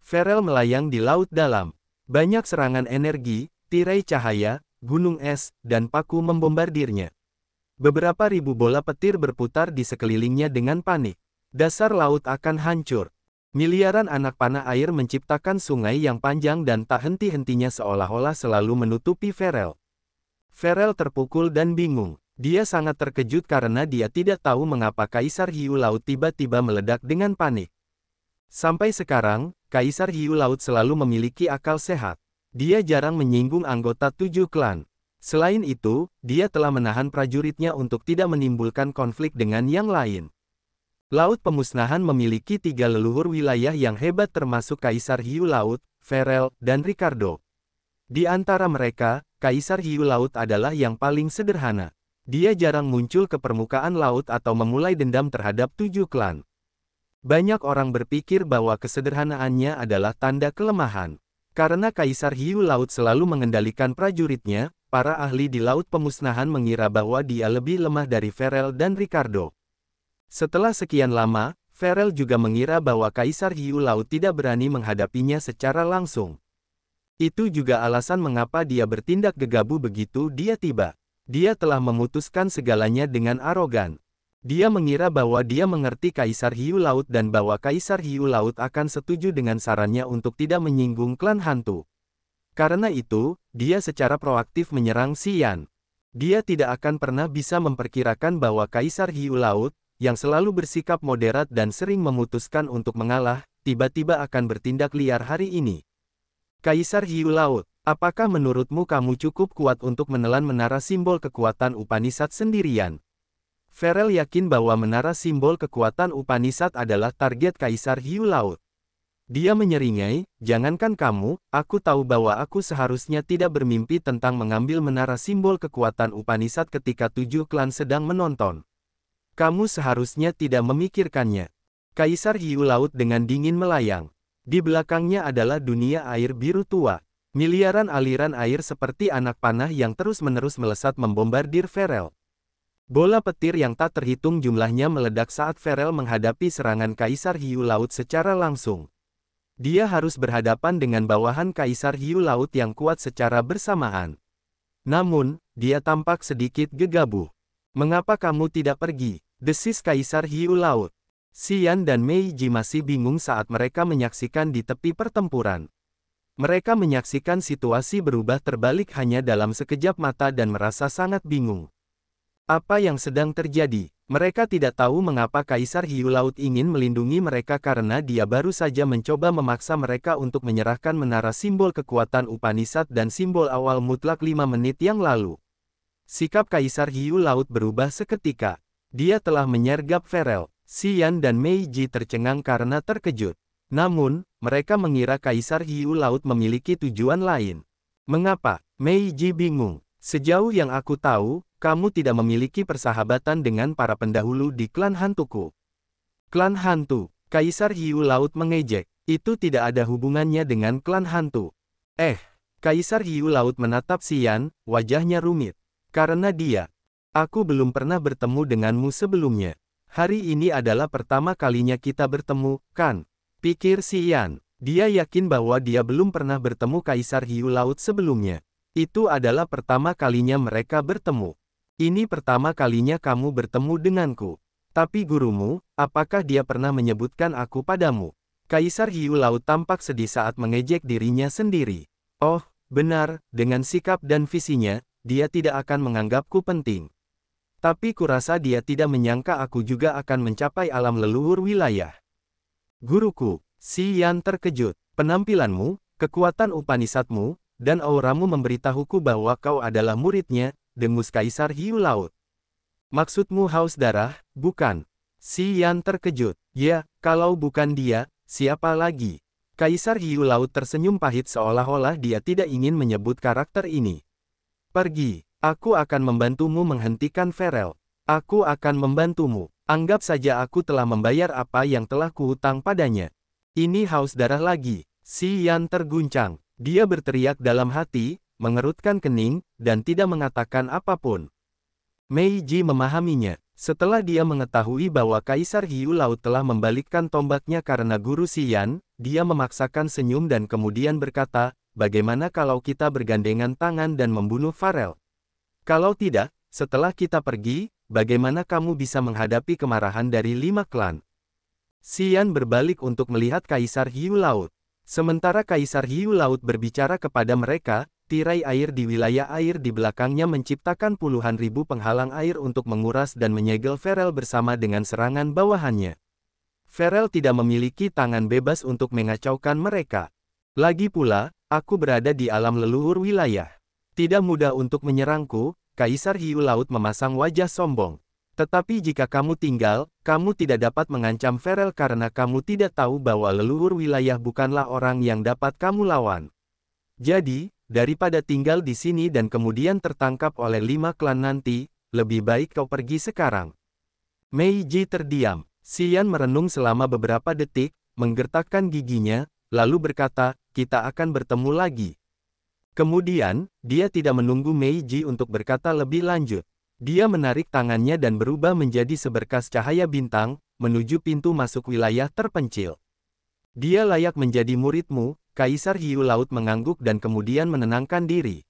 Ferel melayang di laut dalam. Banyak serangan energi, tirai cahaya, gunung es, dan paku membombardirnya. Beberapa ribu bola petir berputar di sekelilingnya dengan panik. Dasar laut akan hancur. Miliaran anak panah air menciptakan sungai yang panjang dan tak henti-hentinya seolah-olah selalu menutupi Ferel. Ferel terpukul dan bingung. Dia sangat terkejut karena dia tidak tahu mengapa Kaisar Hiu Laut tiba-tiba meledak dengan panik. Sampai sekarang, Kaisar Hiu Laut selalu memiliki akal sehat. Dia jarang menyinggung anggota 7 klan. Selain itu, dia telah menahan prajuritnya untuk tidak menimbulkan konflik dengan yang lain. Laut Pemusnahan memiliki 3 leluhur wilayah yang hebat termasuk Kaisar Hiu Laut, Ferel, dan Ricardo. Di antara mereka, Kaisar Hiu Laut adalah yang paling sederhana. Dia jarang muncul ke permukaan laut atau memulai dendam terhadap 7 klan. Banyak orang berpikir bahwa kesederhanaannya adalah tanda kelemahan. Karena Kaisar Hiu Laut selalu mengendalikan prajuritnya, para ahli di Laut Pemusnahan mengira bahwa dia lebih lemah dari Ferel dan Ricardo. Setelah sekian lama, Ferel juga mengira bahwa Kaisar Hiu Laut tidak berani menghadapinya secara langsung. Itu juga alasan mengapa dia bertindak gegabah begitu dia tiba. Dia telah memutuskan segalanya dengan arogan. Dia mengira bahwa dia mengerti Kaisar Hiu Laut dan bahwa Kaisar Hiu Laut akan setuju dengan sarannya untuk tidak menyinggung klan hantu. Karena itu, dia secara proaktif menyerang Xian. Dia tidak akan pernah bisa memperkirakan bahwa Kaisar Hiu Laut, yang selalu bersikap moderat dan sering memutuskan untuk mengalah, tiba-tiba akan bertindak liar hari ini. Kaisar Hiu Laut, apakah menurutmu kamu cukup kuat untuk menelan menara simbol kekuatan Upanishad sendirian? Ferel yakin bahwa menara simbol kekuatan Upanishad adalah target Kaisar Hiu Laut. Dia menyeringai, jangankan kamu, aku tahu bahwa aku seharusnya tidak bermimpi tentang mengambil menara simbol kekuatan Upanishad ketika 7 klan sedang menonton. Kamu seharusnya tidak memikirkannya. Kaisar Hiu Laut dengan dingin melayang. Di belakangnya adalah dunia air biru tua. Miliaran aliran air seperti anak panah yang terus-menerus melesat membombardir Ferel. Bola petir yang tak terhitung jumlahnya meledak saat Ferel menghadapi serangan Kaisar Hiu Laut secara langsung. Dia harus berhadapan dengan bawahan Kaisar Hiu Laut yang kuat secara bersamaan. Namun, dia tampak sedikit gegabah. Mengapa kamu tidak pergi? Desis Kaisar Hiu Laut. Xian dan Meiji masih bingung saat mereka menyaksikan di tepi pertempuran. Mereka menyaksikan situasi berubah terbalik hanya dalam sekejap mata dan merasa sangat bingung. Apa yang sedang terjadi? Mereka tidak tahu mengapa Kaisar Hiu Laut ingin melindungi mereka karena dia baru saja mencoba memaksa mereka untuk menyerahkan menara simbol kekuatan Upanishad dan simbol awal mutlak 5 menit yang lalu. Sikap Kaisar Hiu Laut berubah seketika. Dia telah menyergap Ferel. Xian dan Meiji tercengang karena terkejut. Namun, mereka mengira Kaisar Hiu Laut memiliki tujuan lain. Mengapa? Meiji bingung. Sejauh yang aku tahu, kamu tidak memiliki persahabatan dengan para pendahulu di klan hantuku. Klan hantu, Kaisar Hiu Laut mengejek. Itu tidak ada hubungannya dengan klan hantu. Kaisar Hiu Laut menatap Xian, wajahnya rumit. Karena dia, aku belum pernah bertemu denganmu sebelumnya. Hari ini adalah pertama kalinya kita bertemu, kan? Pikir Xian. Dia yakin bahwa dia belum pernah bertemu Kaisar Hiu Laut sebelumnya. Itu adalah pertama kalinya mereka bertemu. Ini pertama kalinya kamu bertemu denganku. Tapi gurumu, apakah dia pernah menyebutkan aku padamu? Kaisar Hiu Laut tampak sedih saat mengejek dirinya sendiri. Oh, benar, dengan sikap dan visinya, dia tidak akan menganggapku penting. Tapi kurasa dia tidak menyangka aku juga akan mencapai alam leluhur wilayah. Guruku, Xian terkejut. Penampilanmu, kekuatan Upanishadmu, dan auramu memberitahuku bahwa kau adalah muridnya, dengus Kaisar Hiu Laut. Maksudmu haus darah, bukan? Xian terkejut. Ya, kalau bukan dia, siapa lagi? Kaisar Hiu Laut tersenyum pahit seolah-olah dia tidak ingin menyebut karakter ini. Pergi. Aku akan membantumu menghentikan Ferel. Aku akan membantumu. Anggap saja aku telah membayar apa yang telah kuhutang padanya. Ini haus darah lagi. Xian terguncang. Dia berteriak dalam hati, mengerutkan kening, dan tidak mengatakan apapun. Meiji memahaminya. Setelah dia mengetahui bahwa Kaisar Hiu Laut telah membalikkan tombaknya karena guru Xian, dia memaksakan senyum dan kemudian berkata, bagaimana kalau kita bergandengan tangan dan membunuh Farel? Kalau tidak, setelah kita pergi, bagaimana kamu bisa menghadapi kemarahan dari 5 klan? Xian berbalik untuk melihat Kaisar Hiu Laut. Sementara Kaisar Hiu Laut berbicara kepada mereka, tirai air di wilayah air di belakangnya menciptakan puluhan ribu penghalang air untuk menguras dan menyegel Farel bersama dengan serangan bawahannya. Farel tidak memiliki tangan bebas untuk mengacaukan mereka. Lagi pula, aku berada di alam leluhur wilayah. Tidak mudah untuk menyerangku, Kaisar Hiu Laut memasang wajah sombong. Tetapi jika kamu tinggal, kamu tidak dapat mengancam Farel karena kamu tidak tahu bahwa leluhur wilayah bukanlah orang yang dapat kamu lawan. Jadi, daripada tinggal di sini dan kemudian tertangkap oleh 5 klan nanti, lebih baik kau pergi sekarang. Meiji terdiam. Xian merenung selama beberapa detik, menggertakkan giginya, lalu berkata, kita akan bertemu lagi. Kemudian, dia tidak menunggu Meiji untuk berkata lebih lanjut. Dia menarik tangannya dan berubah menjadi seberkas cahaya bintang, menuju pintu masuk wilayah terpencil. Dia layak menjadi muridmu, Kaisar Hiu Laut mengangguk dan kemudian menenangkan diri.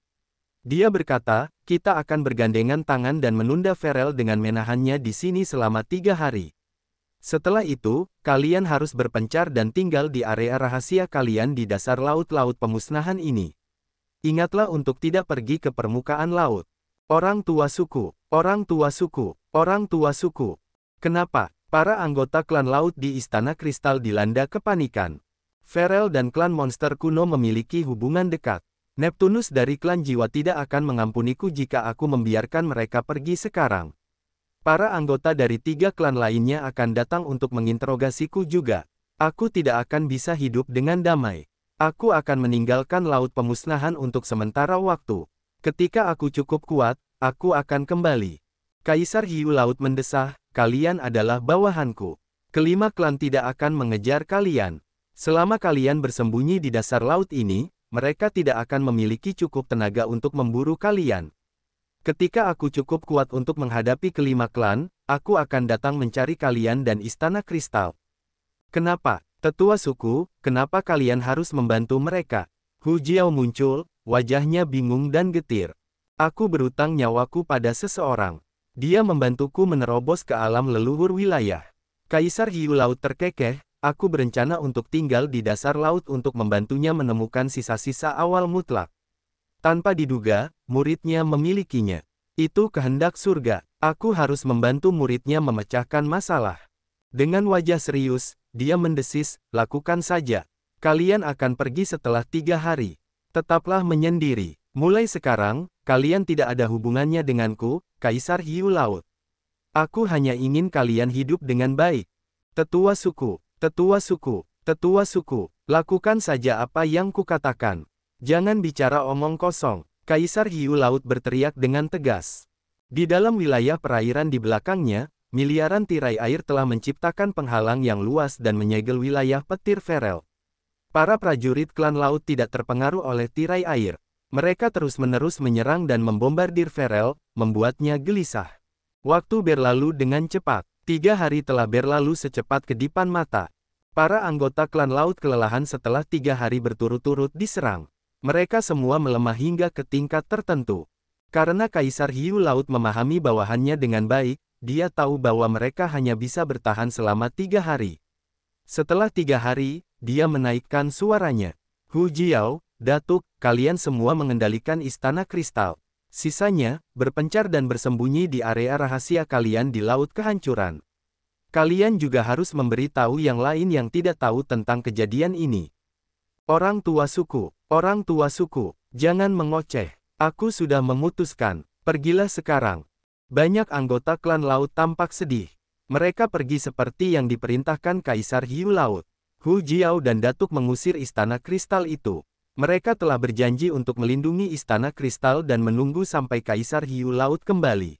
Dia berkata, kita akan bergandengan tangan dan menunda Farel dengan menahannya di sini selama 3 hari. Setelah itu, kalian harus berpencar dan tinggal di area rahasia kalian di dasar laut-laut pemusnahan ini. Ingatlah untuk tidak pergi ke permukaan laut. Orang tua suku, orang tua suku, orang tua suku. Kenapa? Para anggota klan laut di Istana Kristal dilanda kepanikan. Farel dan klan monster kuno memiliki hubungan dekat. Neptunus dari klan jiwa tidak akan mengampuniku jika aku membiarkan mereka pergi sekarang. Para anggota dari 3 klan lainnya akan datang untuk menginterogasiku juga. Aku tidak akan bisa hidup dengan damai. Aku akan meninggalkan laut pemusnahan untuk sementara waktu. Ketika aku cukup kuat, aku akan kembali. Kaisar Hiu Laut mendesah, kalian adalah bawahanku. Kelima klan tidak akan mengejar kalian. Selama kalian bersembunyi di dasar laut ini, mereka tidak akan memiliki cukup tenaga untuk memburu kalian. Ketika aku cukup kuat untuk menghadapi kelima klan, aku akan datang mencari kalian dan Istana Kristal. Kenapa, tetua suku, kenapa kalian harus membantu mereka? Hu Jiao muncul, wajahnya bingung dan getir. Aku berutang nyawaku pada seseorang. Dia membantuku menerobos ke alam leluhur wilayah. Kaisar Hiu Laut terkekeh, aku berencana untuk tinggal di dasar laut untuk membantunya menemukan sisa-sisa awal mutlak. Tanpa diduga, muridnya memilikinya. Itu kehendak surga. Aku harus membantu muridnya memecahkan masalah. Dengan wajah serius, dia mendesis, lakukan saja. Kalian akan pergi setelah 3 hari. Tetaplah menyendiri. Mulai sekarang, kalian tidak ada hubungannya denganku, Kaisar Hiu Laut. Aku hanya ingin kalian hidup dengan baik. Tetua suku, tetua suku, tetua suku, lakukan saja apa yang kukatakan. Jangan bicara omong kosong, Kaisar Hiu Laut berteriak dengan tegas. Di dalam wilayah perairan di belakangnya, miliaran tirai air telah menciptakan penghalang yang luas dan menyegel wilayah petir Farel. Para prajurit klan laut tidak terpengaruh oleh tirai air. Mereka terus-menerus menyerang dan membombardir Farel, membuatnya gelisah. Waktu berlalu dengan cepat. 3 hari telah berlalu secepat kedipan mata. Para anggota klan laut kelelahan setelah 3 hari berturut-turut diserang. Mereka semua melemah hingga ke tingkat tertentu. Karena Kaisar Hiu Laut memahami bawahannya dengan baik, dia tahu bahwa mereka hanya bisa bertahan selama 3 hari. Setelah 3 hari, dia menaikkan suaranya. Hu Jiao, Datuk, kalian semua mengendalikan Istana Kristal. Sisanya, berpencar dan bersembunyi di area rahasia kalian di Laut Kehancuran. Kalian juga harus memberitahu yang lain yang tidak tahu tentang kejadian ini. Orang tua suku, jangan mengoceh. Aku sudah memutuskan, pergilah sekarang. Banyak anggota klan laut tampak sedih. Mereka pergi seperti yang diperintahkan Kaisar Hiu Laut. Hu Jiao dan Datuk mengusir Istana Kristal itu. Mereka telah berjanji untuk melindungi Istana Kristal dan menunggu sampai Kaisar Hiu Laut kembali.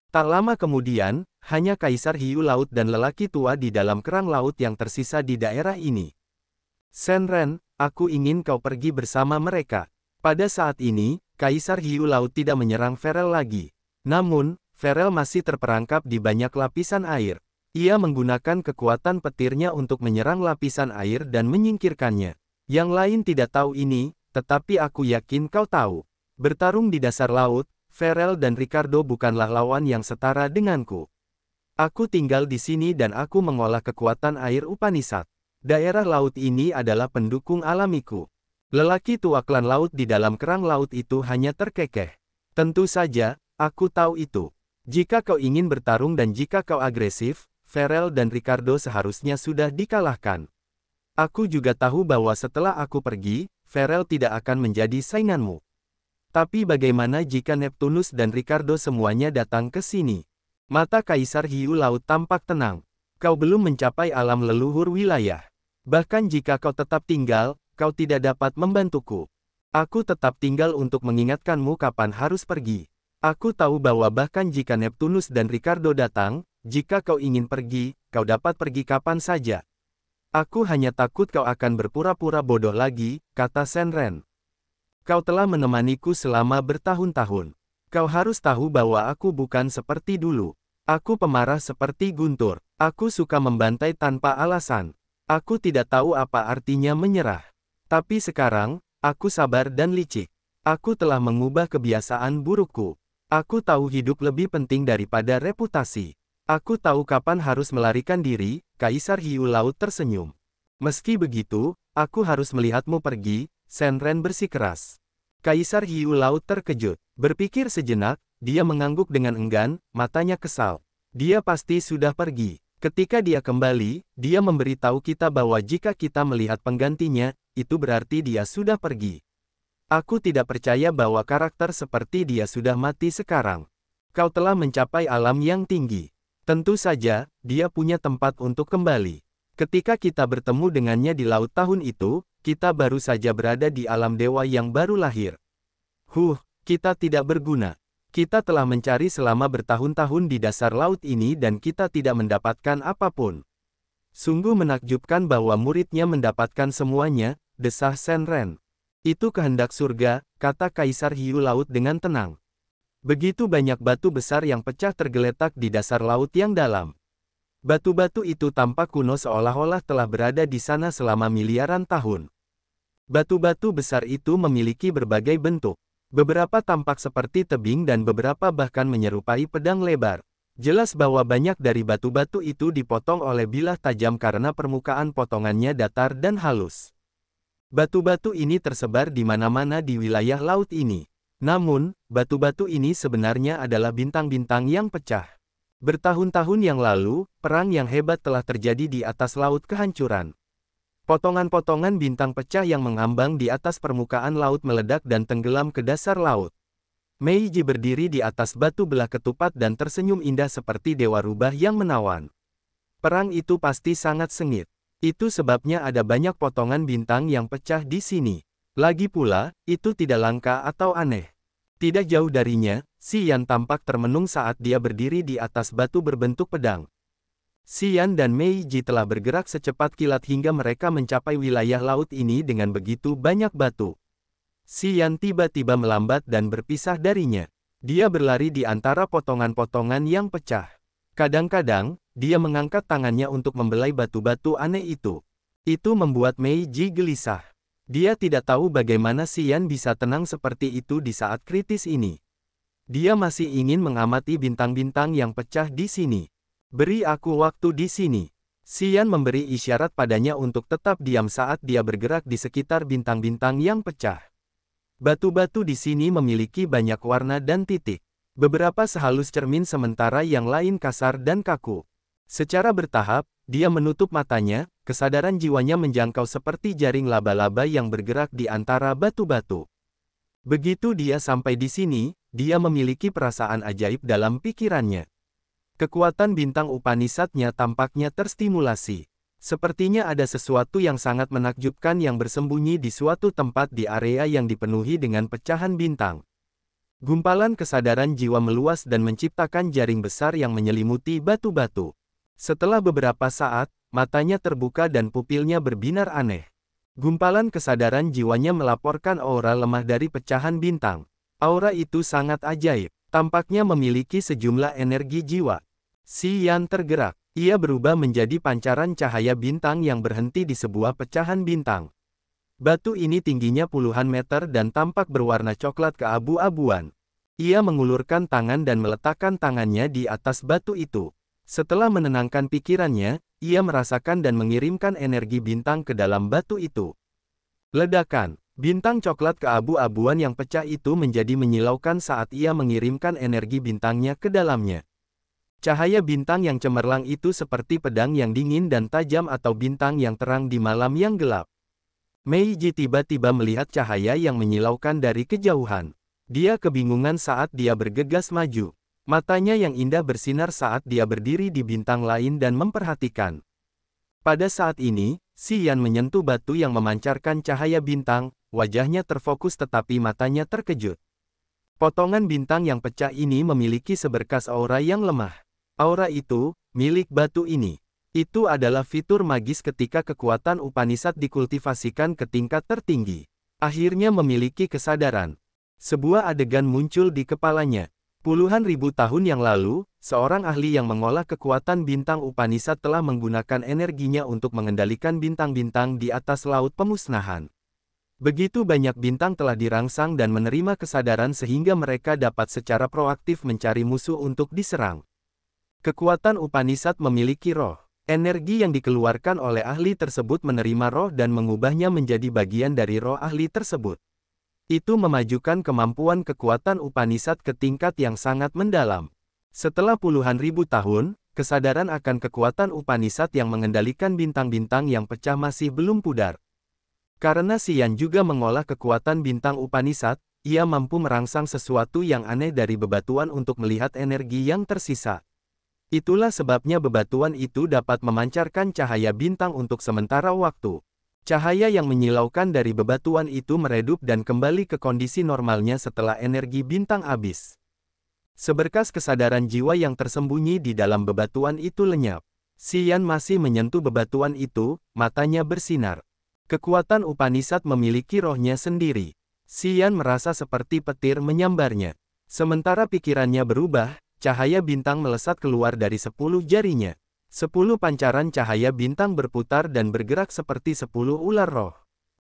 Tak lama kemudian, hanya Kaisar Hiu Laut dan lelaki tua di dalam kerang laut yang tersisa di daerah ini. Shenren, aku ingin kau pergi bersama mereka. Pada saat ini, Kaisar Hiu Laut tidak menyerang Farel lagi. Namun, Farel masih terperangkap di banyak lapisan air. Ia menggunakan kekuatan petirnya untuk menyerang lapisan air dan menyingkirkannya. Yang lain tidak tahu ini, tetapi aku yakin kau tahu. Bertarung di dasar laut, Ferrell dan Ricardo bukanlah lawan yang setara denganku. Aku tinggal di sini dan aku mengolah kekuatan air Upanishad. Daerah laut ini adalah pendukung alamiku. Lelaki tua klan laut di dalam kerang laut itu hanya terkekeh. Tentu saja, aku tahu itu. Jika kau ingin bertarung dan jika kau agresif, Ferrell dan Ricardo seharusnya sudah dikalahkan. Aku juga tahu bahwa setelah aku pergi, Ferrell tidak akan menjadi sainganmu. Tapi bagaimana jika Neptunus dan Ricardo semuanya datang ke sini? Mata Kaisar Hiu Laut tampak tenang. Kau belum mencapai alam leluhur wilayah. Bahkan jika kau tetap tinggal, kau tidak dapat membantuku. Aku tetap tinggal untuk mengingatkanmu kapan harus pergi. Aku tahu bahwa bahkan jika Neptunus dan Ricardo datang, jika kau ingin pergi, kau dapat pergi kapan saja. Aku hanya takut kau akan berpura-pura bodoh lagi, kata Shenren. Kau telah menemaniku selama bertahun-tahun. Kau harus tahu bahwa aku bukan seperti dulu. Aku pemarah seperti guntur. Aku suka membantai tanpa alasan. Aku tidak tahu apa artinya menyerah. Tapi sekarang, aku sabar dan licik. Aku telah mengubah kebiasaan burukku. Aku tahu hidup lebih penting daripada reputasi. Aku tahu kapan harus melarikan diri, Kaisar Hiu Laut tersenyum. Meski begitu, aku harus melihatmu pergi, Shenren bersikeras. Kaisar Hiu Laut terkejut. Berpikir sejenak, dia mengangguk dengan enggan, matanya kesal. Dia pasti sudah pergi. Ketika dia kembali, dia memberitahu kita bahwa jika kita melihat penggantinya, itu berarti dia sudah pergi. Aku tidak percaya bahwa karakter seperti dia sudah mati sekarang. Kau telah mencapai alam yang tinggi. Tentu saja, dia punya tempat untuk kembali. Ketika kita bertemu dengannya di laut tahun itu, kita baru saja berada di alam dewa yang baru lahir. Kita tidak berguna. Kita telah mencari selama bertahun-tahun di dasar laut ini dan kita tidak mendapatkan apapun. Sungguh menakjubkan bahwa muridnya mendapatkan semuanya, desah Shenren. Itu kehendak surga, kata Kaisar Hiu Laut dengan tenang. Begitu banyak batu besar yang pecah tergeletak di dasar laut yang dalam. Batu-batu itu tampak kuno seolah-olah telah berada di sana selama miliaran tahun. Batu-batu besar itu memiliki berbagai bentuk. Beberapa tampak seperti tebing dan beberapa bahkan menyerupai pedang lebar. Jelas bahwa banyak dari batu-batu itu dipotong oleh bilah tajam karena permukaan potongannya datar dan halus. Batu-batu ini tersebar di mana-mana di wilayah laut ini. Namun, batu-batu ini sebenarnya adalah bintang-bintang yang pecah. Bertahun-tahun yang lalu, perang yang hebat telah terjadi di atas laut kehancuran. Potongan-potongan bintang pecah yang mengambang di atas permukaan laut meledak dan tenggelam ke dasar laut. Meiji berdiri di atas batu belah ketupat dan tersenyum indah seperti dewa rubah yang menawan. Perang itu pasti sangat sengit. Itu sebabnya ada banyak potongan bintang yang pecah di sini. Lagi pula, itu tidak langka atau aneh. Tidak jauh darinya, Xian tampak termenung saat dia berdiri di atas batu berbentuk pedang. Xian dan Meiji telah bergerak secepat kilat hingga mereka mencapai wilayah laut ini dengan begitu banyak batu. Xian tiba-tiba melambat dan berpisah darinya. Dia berlari di antara potongan-potongan yang pecah. Kadang-kadang, dia mengangkat tangannya untuk membelai batu-batu aneh itu. Itu membuat Meiji gelisah. Dia tidak tahu bagaimana Xian bisa tenang seperti itu di saat kritis ini. Dia masih ingin mengamati bintang-bintang yang pecah di sini. Beri aku waktu di sini. Xian memberi isyarat padanya untuk tetap diam saat dia bergerak di sekitar bintang-bintang yang pecah. Batu-batu di sini memiliki banyak warna dan titik. Beberapa sehalus cermin sementara yang lain kasar dan kaku. Secara bertahap, dia menutup matanya, kesadaran jiwanya menjangkau seperti jaring laba-laba yang bergerak di antara batu-batu. Begitu dia sampai di sini, dia memiliki perasaan ajaib dalam pikirannya. Kekuatan bintang Upanishad-nya tampaknya terstimulasi. Sepertinya ada sesuatu yang sangat menakjubkan yang bersembunyi di suatu tempat di area yang dipenuhi dengan pecahan bintang. Gumpalan kesadaran jiwa meluas dan menciptakan jaring besar yang menyelimuti batu-batu. Setelah beberapa saat, matanya terbuka dan pupilnya berbinar aneh. Gumpalan kesadaran jiwanya melaporkan aura lemah dari pecahan bintang. Aura itu sangat ajaib. Tampaknya memiliki sejumlah energi jiwa. Xian tergerak. Ia berubah menjadi pancaran cahaya bintang yang berhenti di sebuah pecahan bintang. Batu ini tingginya puluhan meter dan tampak berwarna coklat keabu-abuan. Ia mengulurkan tangan dan meletakkan tangannya di atas batu itu. Setelah menenangkan pikirannya, ia merasakan dan mengirimkan energi bintang ke dalam batu itu. Ledakan. Bintang coklat keabu-abuan yang pecah itu menjadi menyilaukan saat ia mengirimkan energi bintangnya ke dalamnya. Cahaya bintang yang cemerlang itu seperti pedang yang dingin dan tajam atau bintang yang terang di malam yang gelap. Meiji tiba-tiba melihat cahaya yang menyilaukan dari kejauhan. Dia kebingungan saat dia bergegas maju. Matanya yang indah bersinar saat dia berdiri di bintang lain dan memperhatikan. Pada saat ini, Xian menyentuh batu yang memancarkan cahaya bintang, wajahnya terfokus tetapi matanya terkejut. Potongan bintang yang pecah ini memiliki seberkas aura yang lemah. Aura itu, milik batu ini. Itu adalah fitur magis ketika kekuatan Upanishad dikultivasikan ke tingkat tertinggi. Akhirnya memiliki kesadaran. Sebuah adegan muncul di kepalanya. Puluhan ribu tahun yang lalu, seorang ahli yang mengolah kekuatan bintang Upanishad telah menggunakan energinya untuk mengendalikan bintang-bintang di atas laut pemusnahan. Begitu banyak bintang telah dirangsang dan menerima kesadaran sehingga mereka dapat secara proaktif mencari musuh untuk diserang. Kekuatan Upanishad memiliki roh. Energi yang dikeluarkan oleh ahli tersebut menerima roh dan mengubahnya menjadi bagian dari roh ahli tersebut. Itu memajukan kemampuan kekuatan Upanishad ke tingkat yang sangat mendalam. Setelah puluhan ribu tahun, kesadaran akan kekuatan Upanishad yang mengendalikan bintang-bintang yang pecah masih belum pudar. Karena Xian juga mengolah kekuatan bintang Upanishad, ia mampu merangsang sesuatu yang aneh dari bebatuan untuk melihat energi yang tersisa. Itulah sebabnya bebatuan itu dapat memancarkan cahaya bintang untuk sementara waktu. Cahaya yang menyilaukan dari bebatuan itu meredup dan kembali ke kondisi normalnya setelah energi bintang habis. Seberkas kesadaran jiwa yang tersembunyi di dalam bebatuan itu lenyap. Xian masih menyentuh bebatuan itu, matanya bersinar. Kekuatan Upanishad memiliki rohnya sendiri. Xian merasa seperti petir menyambarnya. Sementara pikirannya berubah, cahaya bintang melesat keluar dari 10 jarinya. 10 pancaran cahaya bintang berputar dan bergerak seperti 10 ular roh.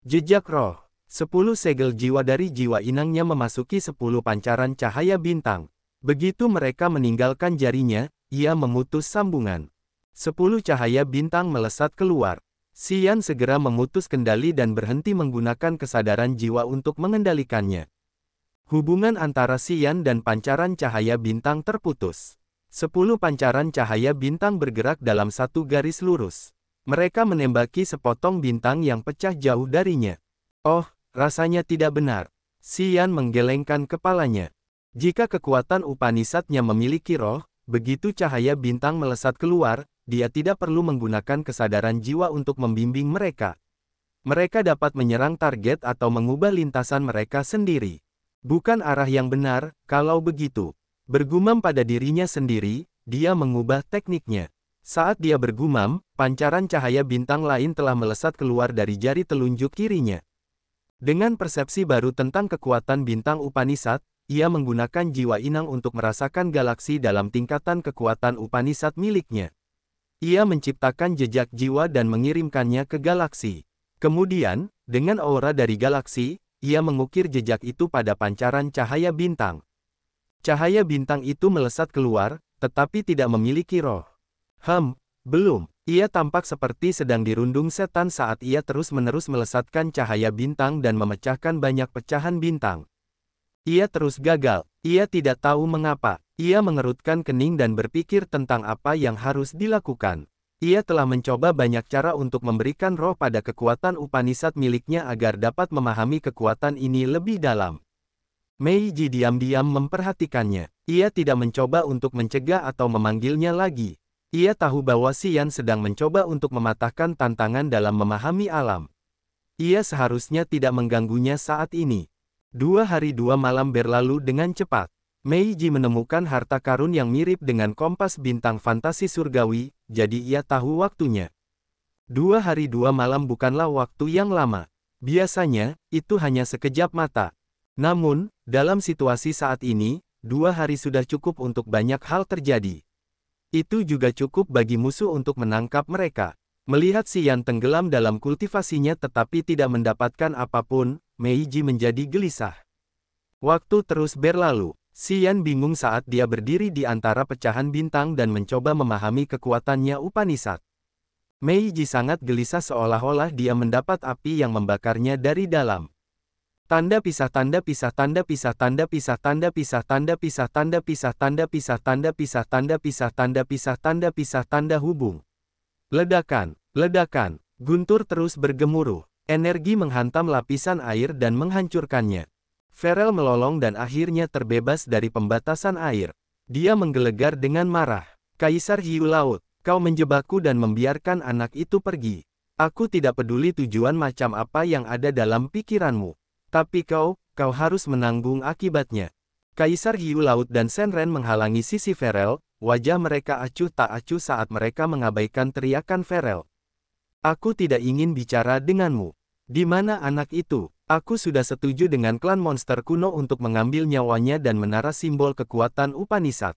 Jejak roh. 10 segel jiwa dari jiwa inangnya memasuki 10 pancaran cahaya bintang. Begitu mereka meninggalkan jarinya, ia memutus sambungan. 10 cahaya bintang melesat keluar. Xian segera memutus kendali dan berhenti menggunakan kesadaran jiwa untuk mengendalikannya. Hubungan antara Xian dan pancaran cahaya bintang terputus. 10 pancaran cahaya bintang bergerak dalam satu garis lurus. Mereka menembaki sepotong bintang yang pecah jauh darinya. Oh, rasanya tidak benar. Xian menggelengkan kepalanya. Jika kekuatan Upanishad-nya memiliki roh, begitu cahaya bintang melesat keluar, dia tidak perlu menggunakan kesadaran jiwa untuk membimbing mereka. Mereka dapat menyerang target atau mengubah lintasan mereka sendiri. Bukan arah yang benar, kalau begitu. Bergumam pada dirinya sendiri, dia mengubah tekniknya. Saat dia bergumam, pancaran cahaya bintang lain telah melesat keluar dari jari telunjuk kirinya. Dengan persepsi baru tentang kekuatan bintang Upanishad, ia menggunakan jiwa inang untuk merasakan galaksi dalam tingkatan kekuatan Upanishad miliknya. Ia menciptakan jejak jiwa dan mengirimkannya ke galaksi. Kemudian, dengan aura dari galaksi, ia mengukir jejak itu pada pancaran cahaya bintang. Cahaya bintang itu melesat keluar, tetapi tidak memiliki roh. Belum. Ia tampak seperti sedang dirundung setan saat ia terus-menerus melesatkan cahaya bintang dan memecahkan banyak pecahan bintang. Ia terus gagal. Ia tidak tahu mengapa. Ia mengerutkan kening dan berpikir tentang apa yang harus dilakukan. Ia telah mencoba banyak cara untuk memberikan roh pada kekuatan Upanishad miliknya agar dapat memahami kekuatan ini lebih dalam. Meiji diam-diam memperhatikannya. Ia tidak mencoba untuk mencegah atau memanggilnya lagi. Ia tahu bahwa Xian sedang mencoba untuk mematahkan tantangan dalam memahami alam. Ia seharusnya tidak mengganggunya saat ini. 2 hari 2 malam berlalu dengan cepat. Meiji menemukan harta karun yang mirip dengan kompas bintang fantasi surgawi, jadi ia tahu waktunya. 2 hari 2 malam bukanlah waktu yang lama. Biasanya, itu hanya sekejap mata. Namun, dalam situasi saat ini, 2 hari sudah cukup untuk banyak hal terjadi. Itu juga cukup bagi musuh untuk menangkap mereka. Melihat Xian tenggelam dalam kultivasinya tetapi tidak mendapatkan apapun, Meiji menjadi gelisah. Waktu terus berlalu. Xian bingung saat dia berdiri di antara pecahan bintang dan mencoba memahami kekuatannya Upanishad. Meiji sangat gelisah seolah-olah dia mendapat api yang membakarnya dari dalam. Tanda pisah tanda pisah tanda pisah tanda pisah tanda pisah tanda pisah tanda pisah tanda pisah tanda pisah tanda pisah tanda pisah tanda pisah tanda hubung. Ledakan, ledakan, guntur terus bergemuruh. Energi menghantam lapisan air dan menghancurkannya. Farel melolong dan akhirnya terbebas dari pembatasan air. Dia menggelegar dengan marah. Kaisar Hiu Laut, kau menjebakku dan membiarkan anak itu pergi. Aku tidak peduli tujuan macam apa yang ada dalam pikiranmu. Tapi kau harus menanggung akibatnya. Kaisar Hiu Laut dan Shenren menghalangi sisi Farel, wajah mereka acuh tak acuh saat mereka mengabaikan teriakan Farel. Aku tidak ingin bicara denganmu. Di mana anak itu? Aku sudah setuju dengan klan monster kuno untuk mengambil nyawanya dan menara simbol kekuatan Upanishad.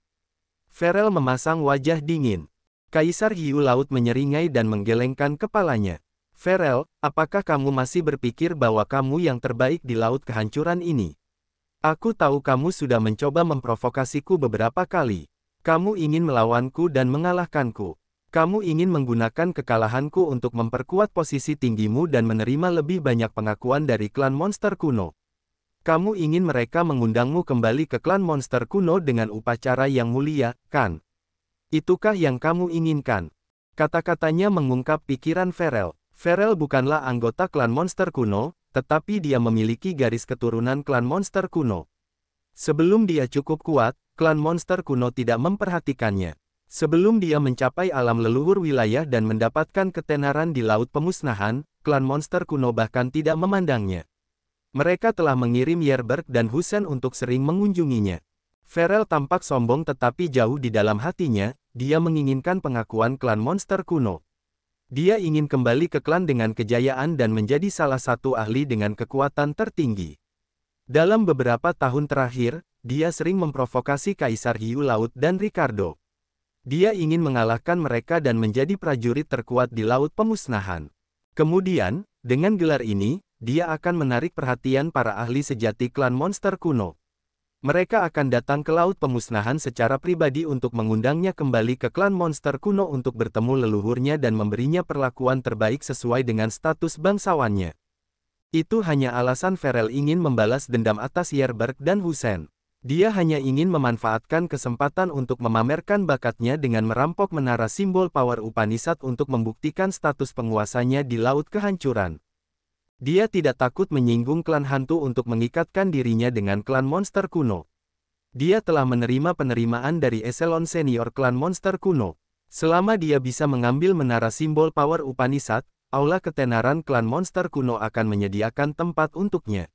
Farel memasang wajah dingin. Kaisar Hiu Laut menyeringai dan menggelengkan kepalanya. Farel, apakah kamu masih berpikir bahwa kamu yang terbaik di laut kehancuran ini? Aku tahu kamu sudah mencoba memprovokasiku beberapa kali. Kamu ingin melawanku dan mengalahkanku. Kamu ingin menggunakan kekalahanku untuk memperkuat posisi tinggimu dan menerima lebih banyak pengakuan dari klan monster kuno. Kamu ingin mereka mengundangmu kembali ke klan monster kuno dengan upacara yang mulia, kan? Itukah yang kamu inginkan? Kata-katanya mengungkap pikiran Farel. Farel bukanlah anggota klan monster kuno, tetapi dia memiliki garis keturunan klan monster kuno. Sebelum dia cukup kuat, klan monster kuno tidak memperhatikannya. Sebelum dia mencapai alam leluhur wilayah dan mendapatkan ketenaran di laut pemusnahan, klan monster kuno bahkan tidak memandangnya. Mereka telah mengirim Yerberg dan Husen untuk sering mengunjunginya. Farel tampak sombong tetapi jauh di dalam hatinya, dia menginginkan pengakuan klan monster kuno. Dia ingin kembali ke klan dengan kejayaan dan menjadi salah satu ahli dengan kekuatan tertinggi. Dalam beberapa tahun terakhir, dia sering memprovokasi Kaisar Hiu Laut dan Ricardo. Dia ingin mengalahkan mereka dan menjadi prajurit terkuat di laut pemusnahan. Kemudian, dengan gelar ini, dia akan menarik perhatian para ahli sejati klan monster kuno. Mereka akan datang ke laut pemusnahan secara pribadi untuk mengundangnya kembali ke klan monster kuno untuk bertemu leluhurnya dan memberinya perlakuan terbaik sesuai dengan status bangsawannya. Itu hanya alasan Farel ingin membalas dendam atas Yerberg dan Husen. Dia hanya ingin memanfaatkan kesempatan untuk memamerkan bakatnya dengan merampok menara simbol power Upanishad untuk membuktikan status penguasanya di laut kehancuran. Dia tidak takut menyinggung klan hantu untuk mengikatkan dirinya dengan klan monster kuno. Dia telah menerima penerimaan dari eselon senior klan monster kuno. Selama dia bisa mengambil menara simbol power Upanishad, aula ketenaran klan monster kuno akan menyediakan tempat untuknya.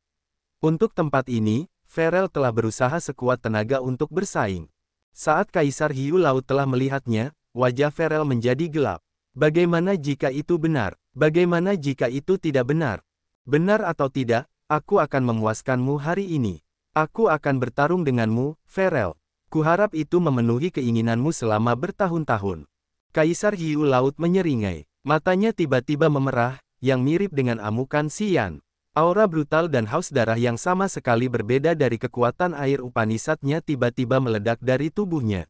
Untuk tempat ini, Farel telah berusaha sekuat tenaga untuk bersaing. Saat Kaisar Hiu Laut telah melihatnya, wajah Farel menjadi gelap. Bagaimana jika itu benar? Bagaimana jika itu tidak benar? Benar atau tidak, aku akan memuaskanmu hari ini. Aku akan bertarung denganmu, Farel. Kuharap itu memenuhi keinginanmu selama bertahun-tahun. Kaisar Hiu Laut menyeringai. Matanya tiba-tiba memerah, yang mirip dengan amukan Xian. Aura brutal dan haus darah yang sama sekali berbeda dari kekuatan air Upanishad-nya tiba-tiba meledak dari tubuhnya.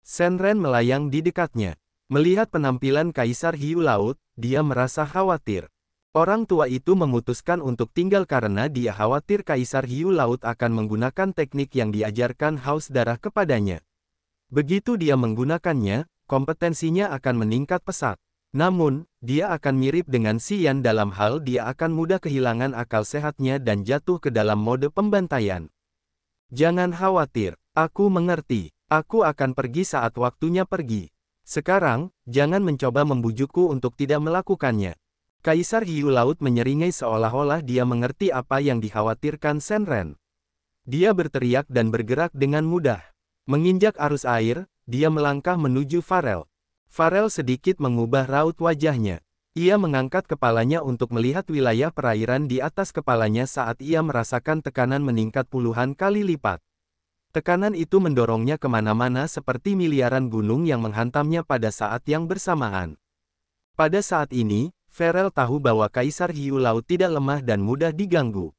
Shenren melayang di dekatnya. Melihat penampilan Kaisar Hiu Laut, dia merasa khawatir. Orang tua itu memutuskan untuk tinggal karena dia khawatir Kaisar Hiu Laut akan menggunakan teknik yang diajarkan haus darah kepadanya. Begitu dia menggunakannya, kompetensinya akan meningkat pesat. Namun, dia akan mirip dengan Xian dalam hal dia akan mudah kehilangan akal sehatnya dan jatuh ke dalam mode pembantaian. Jangan khawatir, aku mengerti. Aku akan pergi saat waktunya pergi. Sekarang, jangan mencoba membujukku untuk tidak melakukannya. Kaisar Hiu Laut menyeringai seolah-olah dia mengerti apa yang dikhawatirkan Shenren. Dia berteriak dan bergerak dengan mudah. Menginjak arus air, dia melangkah menuju Farel. Farel sedikit mengubah raut wajahnya. Ia mengangkat kepalanya untuk melihat wilayah perairan di atas kepalanya saat ia merasakan tekanan meningkat puluhan kali lipat. Tekanan itu mendorongnya kemana-mana seperti miliaran gunung yang menghantamnya pada saat yang bersamaan. Pada saat ini, Farel tahu bahwa Kaisar Hiu Laut tidak lemah dan mudah diganggu.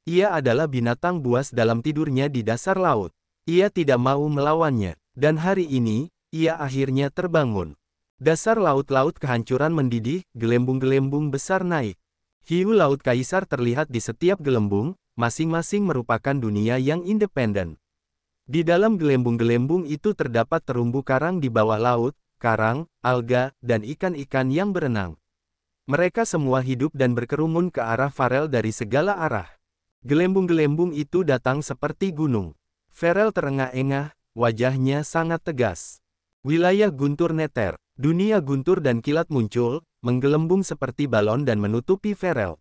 Ia adalah binatang buas dalam tidurnya di dasar laut. Ia tidak mau melawannya, dan hari ini, ia akhirnya terbangun. Dasar laut-laut kehancuran mendidih, gelembung-gelembung besar naik. Hiu Laut Kaisar terlihat di setiap gelembung, masing-masing merupakan dunia yang independen. Di dalam gelembung-gelembung itu terdapat terumbu karang di bawah laut, karang, alga, dan ikan-ikan yang berenang. Mereka semua hidup dan berkerumun ke arah Farel dari segala arah. Gelembung-gelembung itu datang seperti gunung. Farel terengah-engah, wajahnya sangat tegas. Wilayah guntur neter, dunia guntur dan kilat muncul, menggelembung seperti balon dan menutupi Farel.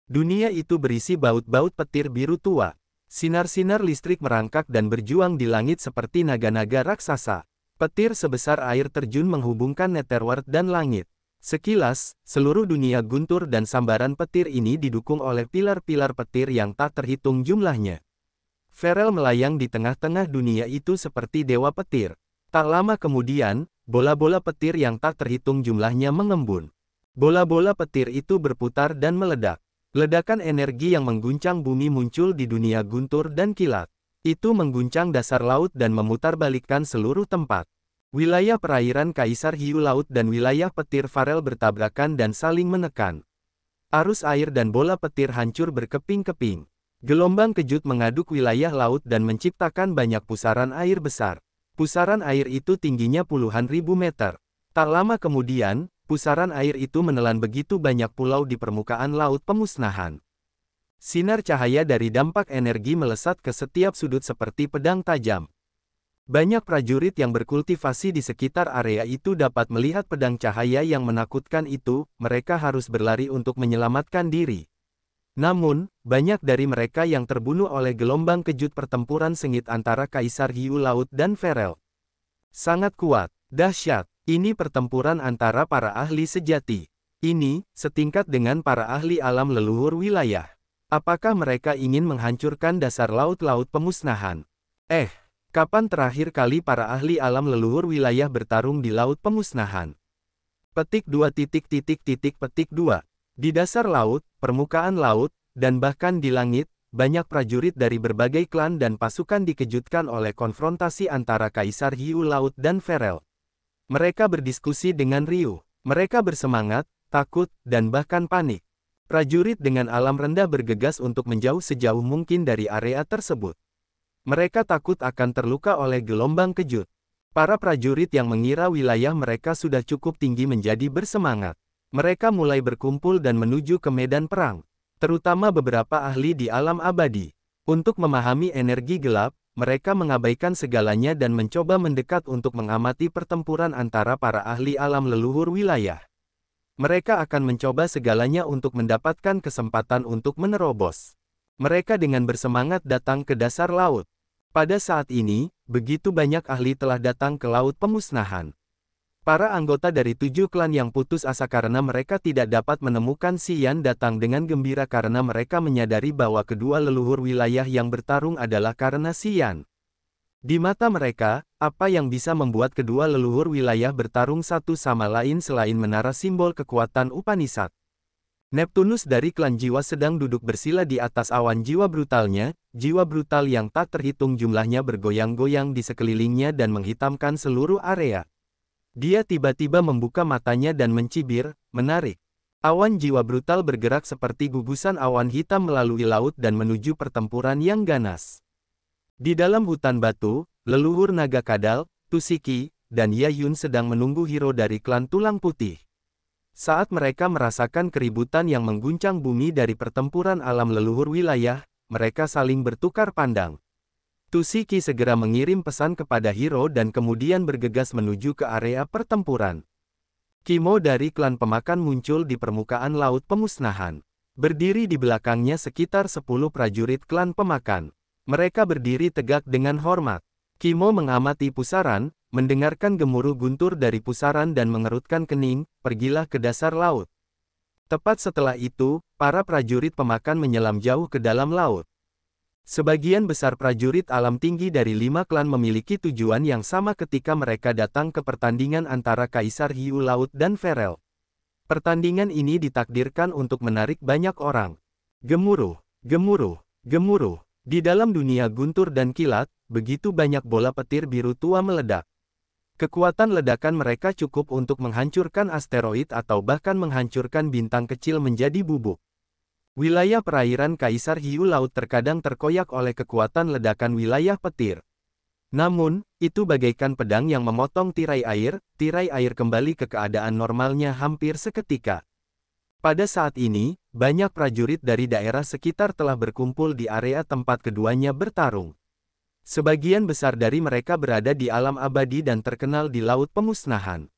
Dunia itu berisi baut-baut petir biru tua. Sinar-sinar listrik merangkak dan berjuang di langit seperti naga-naga raksasa. Petir sebesar air terjun menghubungkan Netherworld dan langit. Sekilas, seluruh dunia guntur dan sambaran petir ini didukung oleh pilar-pilar petir yang tak terhitung jumlahnya. Farel melayang di tengah-tengah dunia itu seperti dewa petir. Tak lama kemudian, bola-bola petir yang tak terhitung jumlahnya mengembun. Bola-bola petir itu berputar dan meledak. Ledakan energi yang mengguncang bumi muncul di dunia guntur dan kilat. Itu mengguncang dasar laut dan memutarbalikkan seluruh tempat. Wilayah perairan Kaisar Hiu Laut dan wilayah petir Farel bertabrakan dan saling menekan. Arus air dan bola petir hancur berkeping-keping. Gelombang kejut mengaduk wilayah laut dan menciptakan banyak pusaran air besar. Pusaran air itu tingginya puluhan ribu meter. Tak lama kemudian, pusaran air itu menelan begitu banyak pulau di permukaan laut pemusnahan. Sinar cahaya dari dampak energi melesat ke setiap sudut seperti pedang tajam. Banyak prajurit yang berkultivasi di sekitar area itu dapat melihat pedang cahaya yang menakutkan itu, mereka harus berlari untuk menyelamatkan diri. Namun, banyak dari mereka yang terbunuh oleh gelombang kejut pertempuran sengit antara Kaisar Hiu Laut dan Farel. Sangat kuat, dahsyat. Ini pertempuran antara para ahli sejati. Ini, setingkat dengan para ahli alam leluhur wilayah. Apakah mereka ingin menghancurkan dasar laut-laut pemusnahan? Kapan terakhir kali para ahli alam leluhur wilayah bertarung di laut pemusnahan? Petik 2. Petik 2. Di dasar laut, permukaan laut, dan bahkan di langit, banyak prajurit dari berbagai klan dan pasukan dikejutkan oleh konfrontasi antara Kaisar Hiu Laut dan Farel. Mereka berdiskusi dengan riuh. Mereka bersemangat, takut, dan bahkan panik. Prajurit dengan alam rendah bergegas untuk menjauh sejauh mungkin dari area tersebut. Mereka takut akan terluka oleh gelombang kejut. Para prajurit yang mengira wilayah mereka sudah cukup tinggi menjadi bersemangat. Mereka mulai berkumpul dan menuju ke medan perang. Terutama beberapa ahli di alam abadi. Untuk memahami energi gelap, mereka mengabaikan segalanya dan mencoba mendekat untuk mengamati pertempuran antara para ahli alam leluhur wilayah. Mereka akan mencoba segalanya untuk mendapatkan kesempatan untuk menerobos. Mereka dengan bersemangat datang ke dasar laut. Pada saat ini, begitu banyak ahli telah datang ke laut pemusnahan. Para anggota dari 7 klan yang putus asa karena mereka tidak dapat menemukan Xian datang dengan gembira karena mereka menyadari bahwa kedua leluhur wilayah yang bertarung adalah karena Xian. Di mata mereka, apa yang bisa membuat kedua leluhur wilayah bertarung satu sama lain selain menara simbol kekuatan Upanishad? Neptunus dari klan jiwa sedang duduk bersila di atas awan jiwa brutalnya, jiwa brutal yang tak terhitung jumlahnya bergoyang-goyang di sekelilingnya dan menghitamkan seluruh area. Dia tiba-tiba membuka matanya dan mencibir, menarik. Awan jiwa brutal bergerak seperti gugusan awan hitam melalui laut dan menuju pertempuran yang ganas. Di dalam hutan batu, leluhur naga kadal, Tusiki, dan Yayun sedang menunggu hero dari klan tulang putih. Saat mereka merasakan keributan yang mengguncang bumi dari pertempuran alam leluhur wilayah, mereka saling bertukar pandang. Tusiki segera mengirim pesan kepada hero dan kemudian bergegas menuju ke area pertempuran. Kimo dari klan pemakan muncul di permukaan laut pemusnahan. Berdiri di belakangnya sekitar 10 prajurit klan pemakan. Mereka berdiri tegak dengan hormat. Kimo mengamati pusaran, mendengarkan gemuruh guntur dari pusaran dan mengerutkan kening, pergilah ke dasar laut. Tepat setelah itu, para prajurit pemakan menyelam jauh ke dalam laut. Sebagian besar prajurit alam tinggi dari 5 klan memiliki tujuan yang sama ketika mereka datang ke pertandingan antara Kaisar Hiu Laut dan Ferel. Pertandingan ini ditakdirkan untuk menarik banyak orang. Gemuruh, gemuruh, gemuruh. Di dalam dunia guntur dan kilat, begitu banyak bola petir biru tua meledak. Kekuatan ledakan mereka cukup untuk menghancurkan asteroid atau bahkan menghancurkan bintang kecil menjadi bubuk. Wilayah perairan Kaisar Hiu Laut terkadang terkoyak oleh kekuatan ledakan wilayah petir. Namun, itu bagaikan pedang yang memotong tirai air kembali ke keadaan normalnya hampir seketika. Pada saat ini, banyak prajurit dari daerah sekitar telah berkumpul di area tempat keduanya bertarung. Sebagian besar dari mereka berada di alam abadi dan terkenal di Laut Pemusnahan.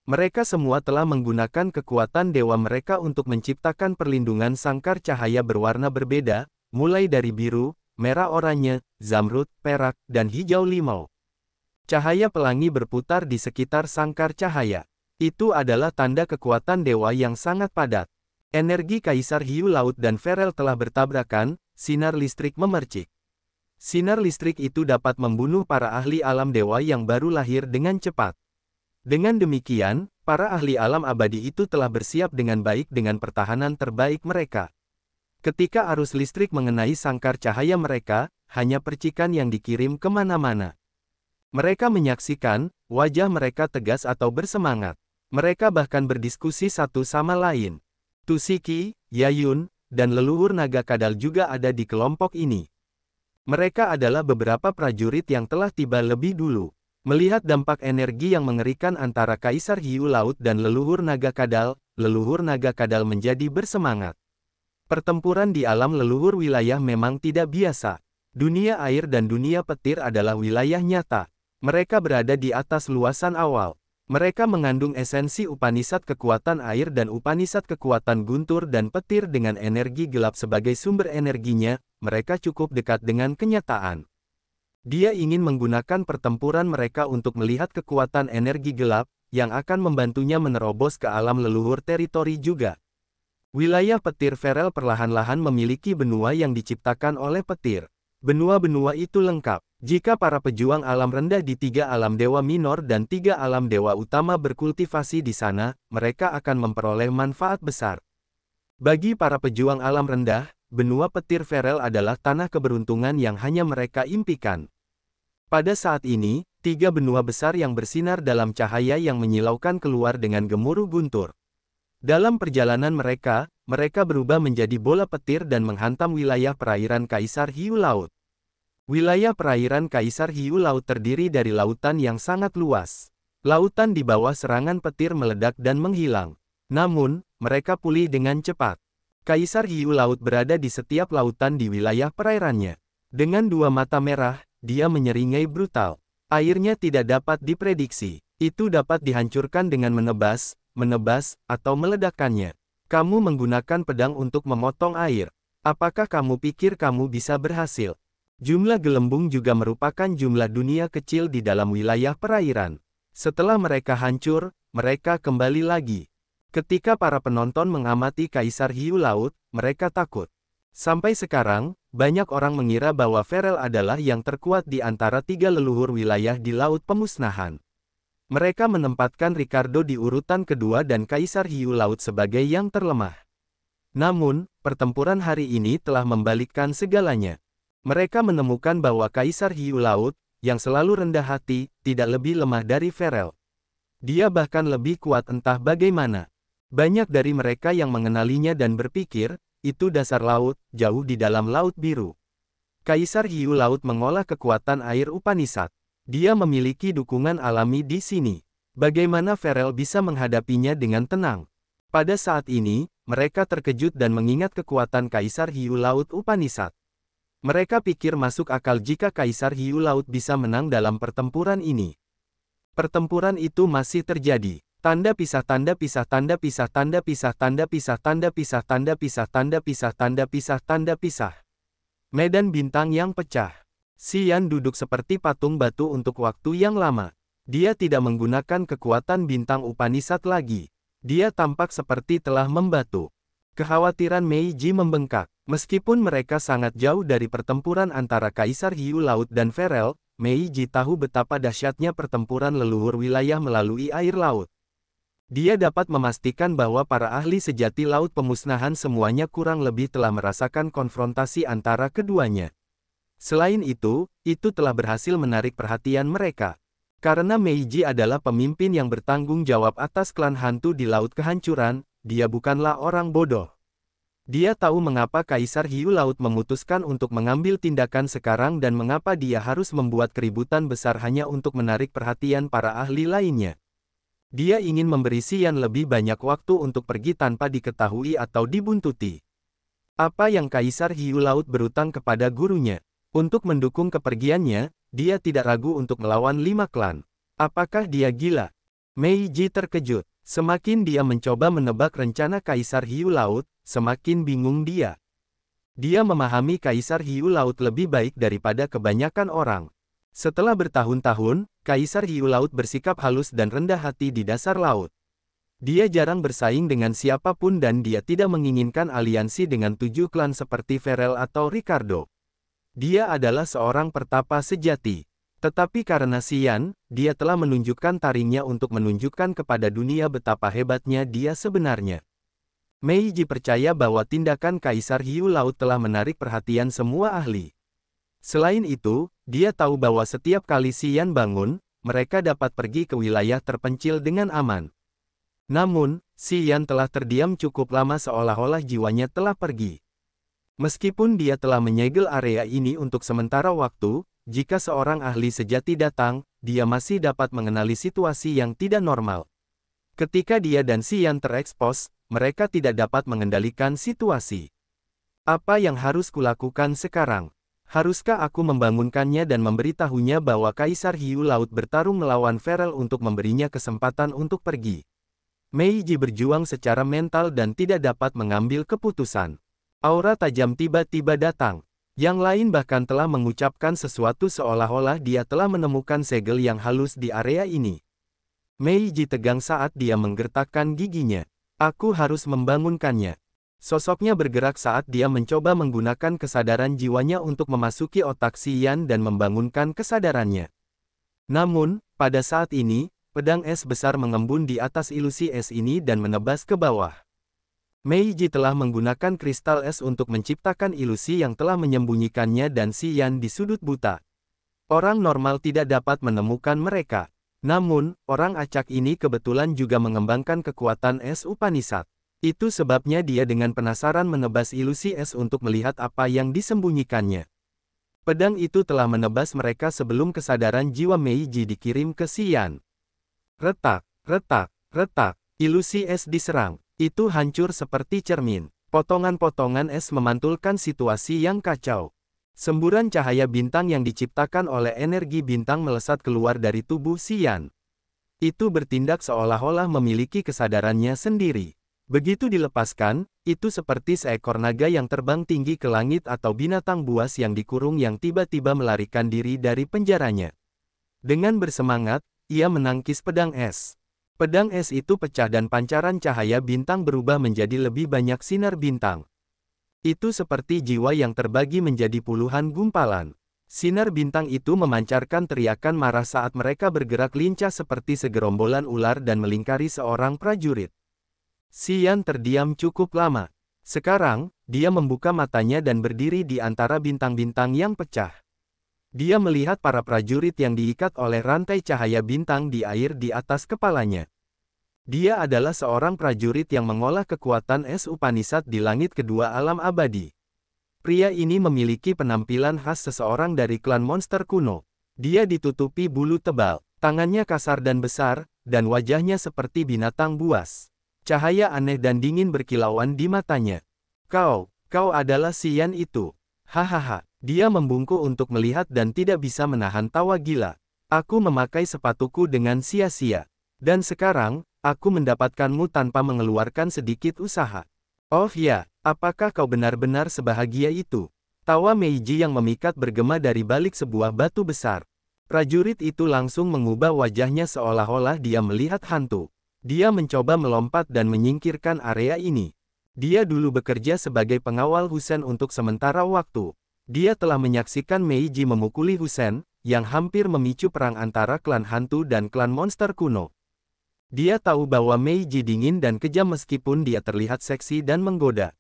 Mereka semua telah menggunakan kekuatan dewa mereka untuk menciptakan perlindungan sangkar cahaya berwarna berbeda, mulai dari biru, merah oranye, zamrud, perak, dan hijau limau. Cahaya pelangi berputar di sekitar sangkar cahaya. Itu adalah tanda kekuatan dewa yang sangat padat. Energi Kaisar Hiu Laut dan Ferel telah bertabrakan, sinar listrik memercik. Sinar listrik itu dapat membunuh para ahli alam dewa yang baru lahir dengan cepat. Dengan demikian, para ahli alam abadi itu telah bersiap dengan baik dengan pertahanan terbaik mereka. Ketika arus listrik mengenai sangkar cahaya mereka, hanya percikan yang dikirim kemana-mana. Mereka menyaksikan, wajah mereka tegas atau bersemangat. Mereka bahkan berdiskusi satu sama lain. Tusiki, Yayun, dan leluhur naga kadal juga ada di kelompok ini. Mereka adalah beberapa prajurit yang telah tiba lebih dulu. Melihat dampak energi yang mengerikan antara Kaisar Hiu Laut dan leluhur naga kadal menjadi bersemangat. Pertempuran di alam leluhur wilayah memang tidak biasa. Dunia air dan dunia petir adalah wilayah nyata. Mereka berada di atas luasan awal. Mereka mengandung esensi Upanishad kekuatan air dan Upanishad kekuatan guntur dan petir dengan energi gelap sebagai sumber energinya. Mereka cukup dekat dengan kenyataan. Dia ingin menggunakan pertempuran mereka untuk melihat kekuatan energi gelap, yang akan membantunya menerobos ke alam leluhur teritori juga. Wilayah petir Ferel perlahan-lahan memiliki benua yang diciptakan oleh petir. Benua-benua itu lengkap. Jika para pejuang alam rendah di 3 alam dewa minor dan 3 alam dewa utama berkultivasi di sana, mereka akan memperoleh manfaat besar. Bagi para pejuang alam rendah, benua petir Ferel adalah tanah keberuntungan yang hanya mereka impikan. Pada saat ini, 3 benua besar yang bersinar dalam cahaya yang menyilaukan keluar dengan gemuruh guntur. Dalam perjalanan mereka berubah menjadi bola petir dan menghantam wilayah perairan Kaisar Hiu Laut. Wilayah perairan Kaisar Hiu Laut terdiri dari lautan yang sangat luas. Lautan di bawah serangan petir meledak dan menghilang. Namun, mereka pulih dengan cepat. Kaisar Hiu Laut berada di setiap lautan di wilayah perairannya. Dengan 2 mata merah, dia menyeringai brutal. Airnya tidak dapat diprediksi. Itu dapat dihancurkan dengan menebas, atau meledakkannya. Kamu menggunakan pedang untuk memotong air. Apakah kamu pikir kamu bisa berhasil? Jumlah gelembung juga merupakan jumlah dunia kecil di dalam wilayah perairan. Setelah mereka hancur, mereka kembali lagi. Ketika para penonton mengamati Kaisar Hiu Laut, mereka takut. Sampai sekarang, banyak orang mengira bahwa Ferel adalah yang terkuat di antara 3 leluhur wilayah di Laut Pemusnahan. Mereka menempatkan Ricardo di urutan kedua dan Kaisar Hiu Laut sebagai yang terlemah. Namun, pertempuran hari ini telah membalikkan segalanya. Mereka menemukan bahwa Kaisar Hiu Laut, yang selalu rendah hati, tidak lebih lemah dari Ferel. Dia bahkan lebih kuat entah bagaimana. Banyak dari mereka yang mengenalinya dan berpikir, itu dasar laut, jauh di dalam Laut Biru. Kaisar Hiu Laut mengolah kekuatan air Upanishad. Dia memiliki dukungan alami di sini. Bagaimana Ferel bisa menghadapinya dengan tenang? Pada saat ini, mereka terkejut dan mengingat kekuatan Kaisar Hiu Laut Upanishad. Mereka pikir masuk akal jika Kaisar Hiu Laut bisa menang dalam pertempuran ini. Pertempuran itu masih terjadi. Tanda pisah tanda pisah tanda pisah tanda pisah tanda pisah tanda pisah tanda pisah tanda pisah tanda pisah tanda pisah. Medan bintang yang pecah. Xian duduk seperti patung batu untuk waktu yang lama. Dia tidak menggunakan kekuatan bintang Upanishad lagi. Dia tampak seperti telah membatu. Kekhawatiran Meiji membengkak. Meskipun mereka sangat jauh dari pertempuran antara Kaisar Hiu Laut dan Ferel, Meiji tahu betapa dahsyatnya pertempuran leluhur wilayah melalui air laut. Dia dapat memastikan bahwa para ahli sejati laut pemusnahan semuanya kurang lebih telah merasakan konfrontasi antara keduanya. Selain itu telah berhasil menarik perhatian mereka. Karena Meiji adalah pemimpin yang bertanggung jawab atas klan hantu di Laut Kehancuran, dia bukanlah orang bodoh. Dia tahu mengapa Kaisar Hiu Laut memutuskan untuk mengambil tindakan sekarang dan mengapa dia harus membuat keributan besar hanya untuk menarik perhatian para ahli lainnya. Dia ingin memberi Xian lebih banyak waktu untuk pergi tanpa diketahui atau dibuntuti. Apa yang Kaisar Hiu Laut berutang kepada gurunya? Untuk mendukung kepergiannya, dia tidak ragu untuk melawan 5 klan. Apakah dia gila? Meiji terkejut. Semakin dia mencoba menebak rencana Kaisar Hiu Laut, semakin bingung dia. Dia memahami Kaisar Hiu Laut lebih baik daripada kebanyakan orang. Setelah bertahun-tahun, Kaisar Hiu Laut bersikap halus dan rendah hati di dasar laut. Dia jarang bersaing dengan siapapun dan dia tidak menginginkan aliansi dengan 7 klan seperti Ferel atau Ricardo. Dia adalah seorang pertapa sejati. Tetapi karena Xian, dia telah menunjukkan taringnya untuk menunjukkan kepada dunia betapa hebatnya dia sebenarnya. Meiji percaya bahwa tindakan Kaisar Hiu Laut telah menarik perhatian semua ahli. Selain itu, dia tahu bahwa setiap kali Xian bangun, mereka dapat pergi ke wilayah terpencil dengan aman. Namun, Xian telah terdiam cukup lama seolah-olah jiwanya telah pergi. Meskipun dia telah menyegel area ini untuk sementara waktu, jika seorang ahli sejati datang, dia masih dapat mengenali situasi yang tidak normal. Ketika dia dan Xian terekspos, mereka tidak dapat mengendalikan situasi. Apa yang harus kulakukan sekarang? Haruskah aku membangunkannya dan memberitahunya bahwa Kaisar Hiu Laut bertarung melawan Ferel untuk memberinya kesempatan untuk pergi? Meiji berjuang secara mental dan tidak dapat mengambil keputusan. Aura tajam tiba-tiba datang. Yang lain bahkan telah mengucapkan sesuatu seolah-olah dia telah menemukan segel yang halus di area ini. Meiji tegang saat dia menggertakkan giginya. Aku harus membangunkannya. Sosoknya bergerak saat dia mencoba menggunakan kesadaran jiwanya untuk memasuki otak Xian dan membangunkan kesadarannya. Namun, pada saat ini, pedang es besar mengembun di atas ilusi es ini dan menebas ke bawah. Meiji telah menggunakan kristal es untuk menciptakan ilusi yang telah menyembunyikannya dan Xian di sudut buta. Orang normal tidak dapat menemukan mereka. Namun, orang acak ini kebetulan juga mengembangkan kekuatan es Upanishad. Itu sebabnya dia dengan penasaran menebas ilusi es untuk melihat apa yang disembunyikannya. Pedang itu telah menebas mereka sebelum kesadaran jiwa Meiji dikirim ke Xian. Retak, retak, retak, ilusi es diserang. Itu hancur seperti cermin. Potongan-potongan es memantulkan situasi yang kacau. Semburan cahaya bintang yang diciptakan oleh energi bintang melesat keluar dari tubuh Xian. Itu bertindak seolah-olah memiliki kesadarannya sendiri. Begitu dilepaskan, itu seperti seekor naga yang terbang tinggi ke langit atau binatang buas yang dikurung yang tiba-tiba melarikan diri dari penjaranya. Dengan bersemangat, ia menangkis pedang es. Pedang es itu pecah dan pancaran cahaya bintang berubah menjadi lebih banyak sinar bintang. Itu seperti jiwa yang terbagi menjadi puluhan gumpalan. Sinar bintang itu memancarkan teriakan marah saat mereka bergerak lincah seperti segerombolan ular dan melingkari seorang prajurit. Xian terdiam cukup lama. Sekarang, dia membuka matanya dan berdiri di antara bintang-bintang yang pecah. Dia melihat para prajurit yang diikat oleh rantai cahaya bintang di air di atas kepalanya. Dia adalah seorang prajurit yang mengolah kekuatan es Upanishad di langit kedua alam abadi. Pria ini memiliki penampilan khas seseorang dari klan monster kuno. Dia ditutupi bulu tebal, tangannya kasar dan besar, dan wajahnya seperti binatang buas. Cahaya aneh dan dingin berkilauan di matanya. Kau adalah Xian itu. Hahaha. Dia membungkuk untuk melihat dan tidak bisa menahan tawa gila. Aku memakai sepatuku dengan sia-sia. Dan sekarang, aku mendapatkanmu tanpa mengeluarkan sedikit usaha. Oh ya, apakah kau benar-benar sebahagia itu? Tawa Meiji yang memikat bergema dari balik sebuah batu besar. Prajurit itu langsung mengubah wajahnya seolah-olah dia melihat hantu. Dia mencoba melompat dan menyingkirkan area ini. Dia dulu bekerja sebagai pengawal Husen untuk sementara waktu. Dia telah menyaksikan Meiji memukuli Husen, yang hampir memicu perang antara klan hantu dan klan monster kuno. Dia tahu bahwa Meiji dingin dan kejam meskipun dia terlihat seksi dan menggoda.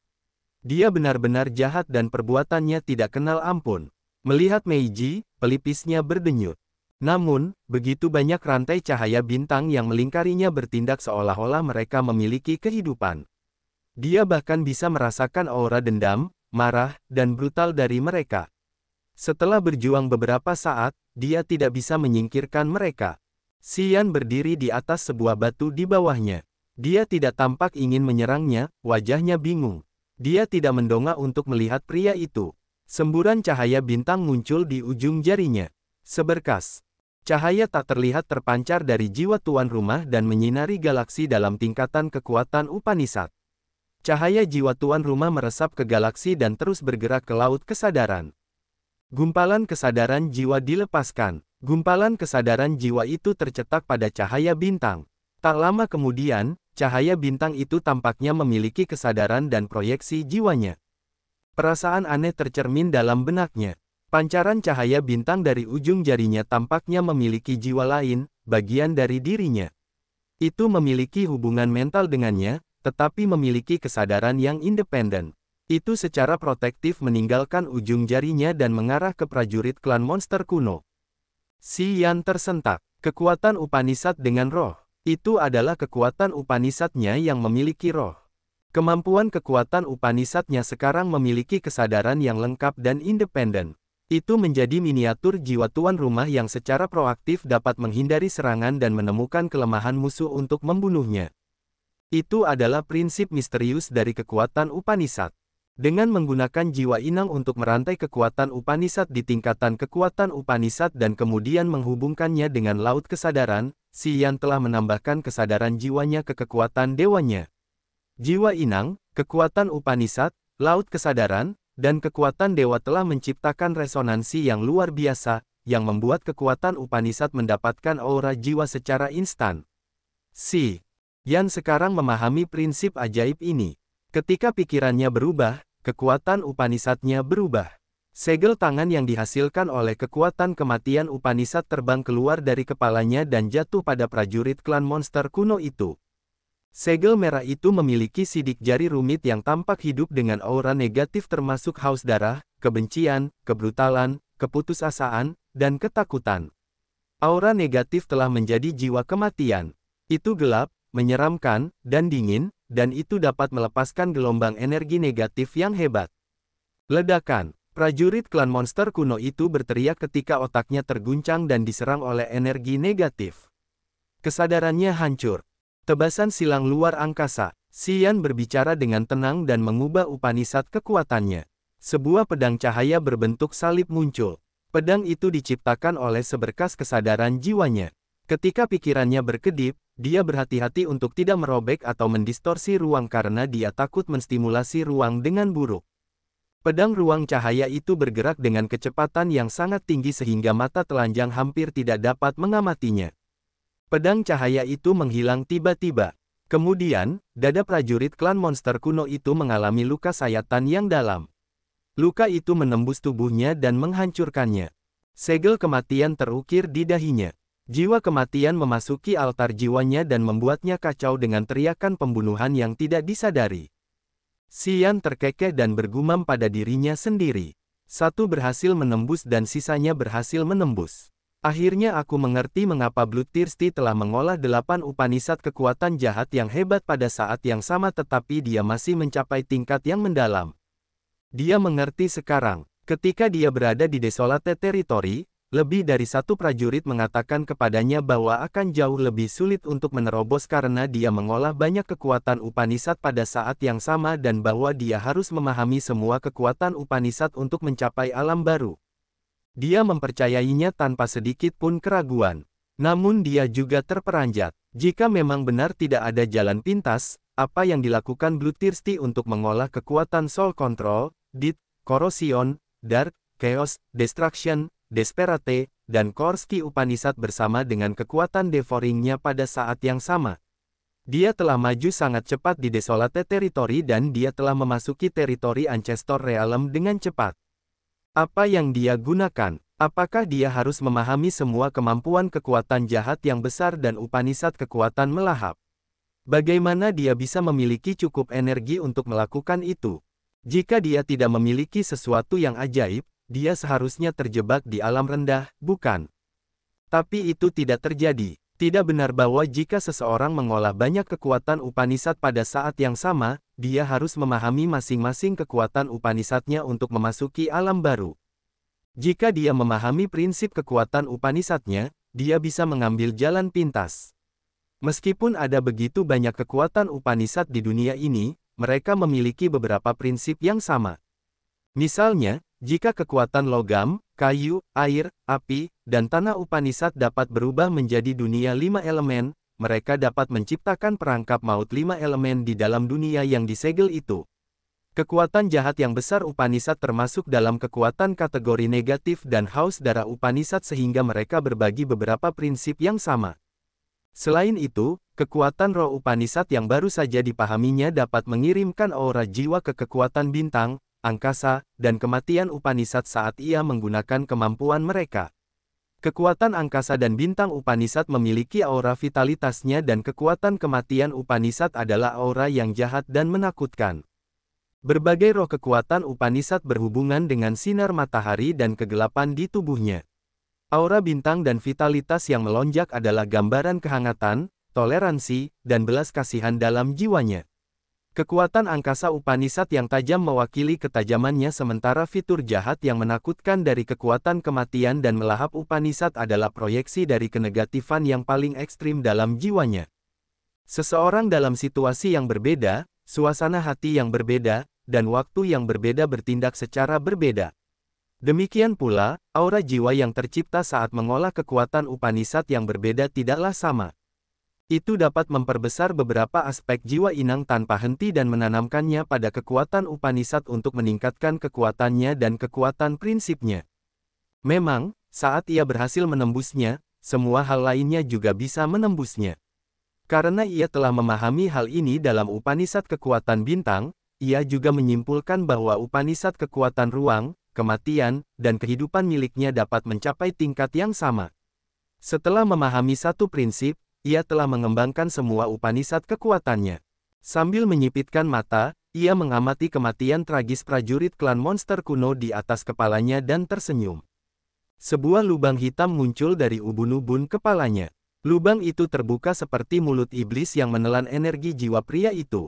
Dia benar-benar jahat dan perbuatannya tidak kenal ampun. Melihat Meiji, pelipisnya berdenyut. Namun, begitu banyak rantai cahaya bintang yang melingkarinya bertindak seolah-olah mereka memiliki kehidupan. Dia bahkan bisa merasakan aura dendam, marah, dan brutal dari mereka. Setelah berjuang beberapa saat, dia tidak bisa menyingkirkan mereka. Xian berdiri di atas sebuah batu di bawahnya. Dia tidak tampak ingin menyerangnya, wajahnya bingung. Dia tidak mendongak untuk melihat pria itu. Semburan cahaya bintang muncul di ujung jarinya. Seberkas. Cahaya tak terlihat terpancar dari jiwa tuan rumah dan menyinari galaksi dalam tingkatan kekuatan Upanishad. Cahaya jiwa tuan rumah meresap ke galaksi dan terus bergerak ke laut kesadaran. Gumpalan kesadaran jiwa dilepaskan. Gumpalan kesadaran jiwa itu tercetak pada cahaya bintang. Tak lama kemudian, cahaya bintang itu tampaknya memiliki kesadaran dan proyeksi jiwanya. Perasaan aneh tercermin dalam benaknya. Pancaran cahaya bintang dari ujung jarinya tampaknya memiliki jiwa lain, bagian dari dirinya. Itu memiliki hubungan mental dengannya, tetapi memiliki kesadaran yang independen. Itu secara protektif meninggalkan ujung jarinya dan mengarah ke prajurit klan monster kuno. Xian tersentak. Kekuatan Upanishad dengan roh. Itu adalah kekuatan Upanishadnya yang memiliki roh. Kemampuan kekuatan Upanishadnya sekarang memiliki kesadaran yang lengkap dan independen. Itu menjadi miniatur jiwa tuan rumah yang secara proaktif dapat menghindari serangan dan menemukan kelemahan musuh untuk membunuhnya. Itu adalah prinsip misterius dari kekuatan Upanishad. Dengan menggunakan jiwa inang untuk merantai kekuatan Upanishad di tingkatan kekuatan Upanishad dan kemudian menghubungkannya dengan laut kesadaran, Xian telah menambahkan kesadaran jiwanya ke kekuatan dewanya. Jiwa inang, kekuatan Upanishad, laut kesadaran, dan kekuatan dewa telah menciptakan resonansi yang luar biasa, yang membuat kekuatan Upanishad mendapatkan aura jiwa secara instan. Xian sekarang memahami prinsip ajaib ini. Ketika pikirannya berubah, kekuatan Upanishadnya berubah. Segel tangan yang dihasilkan oleh kekuatan kematian Upanishad terbang keluar dari kepalanya dan jatuh pada prajurit klan monster kuno itu. Segel merah itu memiliki sidik jari rumit yang tampak hidup dengan aura negatif termasuk haus darah, kebencian, kebrutalan, keputusasaan, dan ketakutan. Aura negatif telah menjadi jiwa kematian. Itu gelap, menyeramkan, dan dingin, dan itu dapat melepaskan gelombang energi negatif yang hebat. Ledakan. Prajurit klan monster kuno itu berteriak ketika otaknya terguncang dan diserang oleh energi negatif. Kesadarannya hancur. Tebasan silang luar angkasa. Xian berbicara dengan tenang dan mengubah Upanishad kekuatannya. Sebuah pedang cahaya berbentuk salib muncul. Pedang itu diciptakan oleh seberkas kesadaran jiwanya. Ketika pikirannya berkedip, dia berhati-hati untuk tidak merobek atau mendistorsi ruang karena dia takut menstimulasi ruang dengan buruk. Pedang ruang cahaya itu bergerak dengan kecepatan yang sangat tinggi sehingga mata telanjang hampir tidak dapat mengamatinya. Pedang cahaya itu menghilang tiba-tiba. Kemudian, dada prajurit klan monster kuno itu mengalami luka sayatan yang dalam. Luka itu menembus tubuhnya dan menghancurkannya. Segel kematian terukir di dahinya. Jiwa kematian memasuki altar jiwanya dan membuatnya kacau dengan teriakan pembunuhan yang tidak disadari. Xian terkekeh dan bergumam pada dirinya sendiri. Satu berhasil menembus dan sisanya berhasil menembus. Akhirnya aku mengerti mengapa Bloodthirsty telah mengolah 8 Upanishad kekuatan jahat yang hebat pada saat yang sama tetapi dia masih mencapai tingkat yang mendalam. Dia mengerti sekarang, ketika dia berada di Desolate Territory, lebih dari satu prajurit mengatakan kepadanya bahwa akan jauh lebih sulit untuk menerobos karena dia mengolah banyak kekuatan Upanishad pada saat yang sama dan bahwa dia harus memahami semua kekuatan Upanishad untuk mencapai alam baru. Dia mempercayainya tanpa sedikit pun keraguan. Namun dia juga terperanjat. Jika memang benar tidak ada jalan pintas, apa yang dilakukan Bloodthirsty untuk mengolah kekuatan Soul Control, Death, Corrosion, Dark, Chaos, Destruction, Desperate, dan Korsky Upanishad bersama dengan kekuatan devouring-nya pada saat yang sama. Dia telah maju sangat cepat di Desolate Territory dan dia telah memasuki teritori Ancestor Realm dengan cepat. Apa yang dia gunakan? Apakah dia harus memahami semua kemampuan kekuatan jahat yang besar dan Upanishad kekuatan melahap? Bagaimana dia bisa memiliki cukup energi untuk melakukan itu? Jika dia tidak memiliki sesuatu yang ajaib, dia seharusnya terjebak di alam rendah, bukan? Tapi itu tidak terjadi. Tidak benar bahwa jika seseorang mengolah banyak kekuatan Upanishad pada saat yang sama, dia harus memahami masing-masing kekuatan Upanishadnya untuk memasuki alam baru. Jika dia memahami prinsip kekuatan Upanishadnya, dia bisa mengambil jalan pintas. Meskipun ada begitu banyak kekuatan Upanishad di dunia ini, mereka memiliki beberapa prinsip yang sama. Misalnya, jika kekuatan logam, kayu, air, api, dan tanah Upanishad dapat berubah menjadi dunia 5 elemen, mereka dapat menciptakan perangkap maut 5 elemen di dalam dunia yang disegel itu. Kekuatan jahat yang besar Upanishad termasuk dalam kekuatan kategori negatif dan haus darah Upanishad sehingga mereka berbagi beberapa prinsip yang sama. Selain itu, kekuatan roh Upanishad yang baru saja dipahaminya dapat mengirimkan aura jiwa ke kekuatan bintang, angkasa, dan kematian Upanishad saat ia menggunakan kemampuan mereka. Kekuatan angkasa dan bintang Upanishad memiliki aura vitalitasnya dan kekuatan kematian Upanishad adalah aura yang jahat dan menakutkan. Berbagai roh kekuatan Upanishad berhubungan dengan sinar matahari dan kegelapan di tubuhnya. Aura bintang dan vitalitas yang melonjak adalah gambaran kehangatan, toleransi, dan belas kasihan dalam jiwanya. Kekuatan angkasa Upanishad yang tajam mewakili ketajamannya sementara fitur jahat yang menakutkan dari kekuatan kematian dan melahap Upanishad adalah proyeksi dari kenegatifan yang paling ekstrim dalam jiwanya. Seseorang dalam situasi yang berbeda, suasana hati yang berbeda, dan waktu yang berbeda bertindak secara berbeda. Demikian pula, aura jiwa yang tercipta saat mengolah kekuatan Upanishad yang berbeda tidaklah sama. Itu dapat memperbesar beberapa aspek jiwa inang tanpa henti dan menanamkannya pada kekuatan Upanishad untuk meningkatkan kekuatannya dan kekuatan prinsipnya. Memang, saat ia berhasil menembusnya, semua hal lainnya juga bisa menembusnya. Karena ia telah memahami hal ini dalam Upanishad kekuatan bintang, ia juga menyimpulkan bahwa Upanishad kekuatan ruang, kematian, dan kehidupan miliknya dapat mencapai tingkat yang sama. Setelah memahami satu prinsip, ia telah mengembangkan semua Upanishad kekuatannya. Sambil menyipitkan mata, ia mengamati kematian tragis prajurit klan monster kuno di atas kepalanya dan tersenyum. Sebuah lubang hitam muncul dari ubun-ubun kepalanya. Lubang itu terbuka seperti mulut iblis yang menelan energi jiwa pria itu.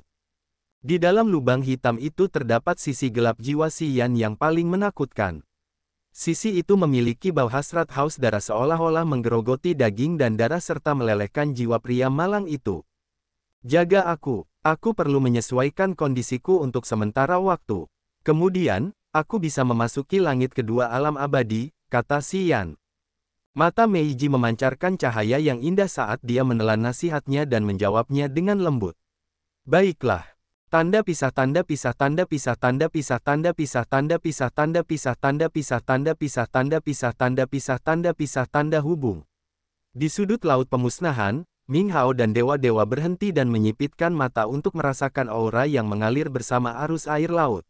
Di dalam lubang hitam itu terdapat sisi gelap jiwa Xian yang paling menakutkan. Sisi itu memiliki bau hasrat haus darah seolah-olah menggerogoti daging dan darah serta melelehkan jiwa pria malang itu. Jaga aku perlu menyesuaikan kondisiku untuk sementara waktu. Kemudian, aku bisa memasuki langit kedua alam abadi, kata Xian. Mata Meiji memancarkan cahaya yang indah saat dia menelan nasihatnya dan menjawabnya dengan lembut. Baiklah. Tanda pisah tanda pisah tanda pisah tanda pisah tanda pisah tanda pisah tanda pisah tanda pisah tanda pisah tanda pisah tanda pisah tanda pisah tanda hubung. Di sudut laut pemusnahan, Ming Hao dan dewa-dewa berhenti dan menyipitkan mata untuk merasakan aura yang mengalir bersama arus air laut.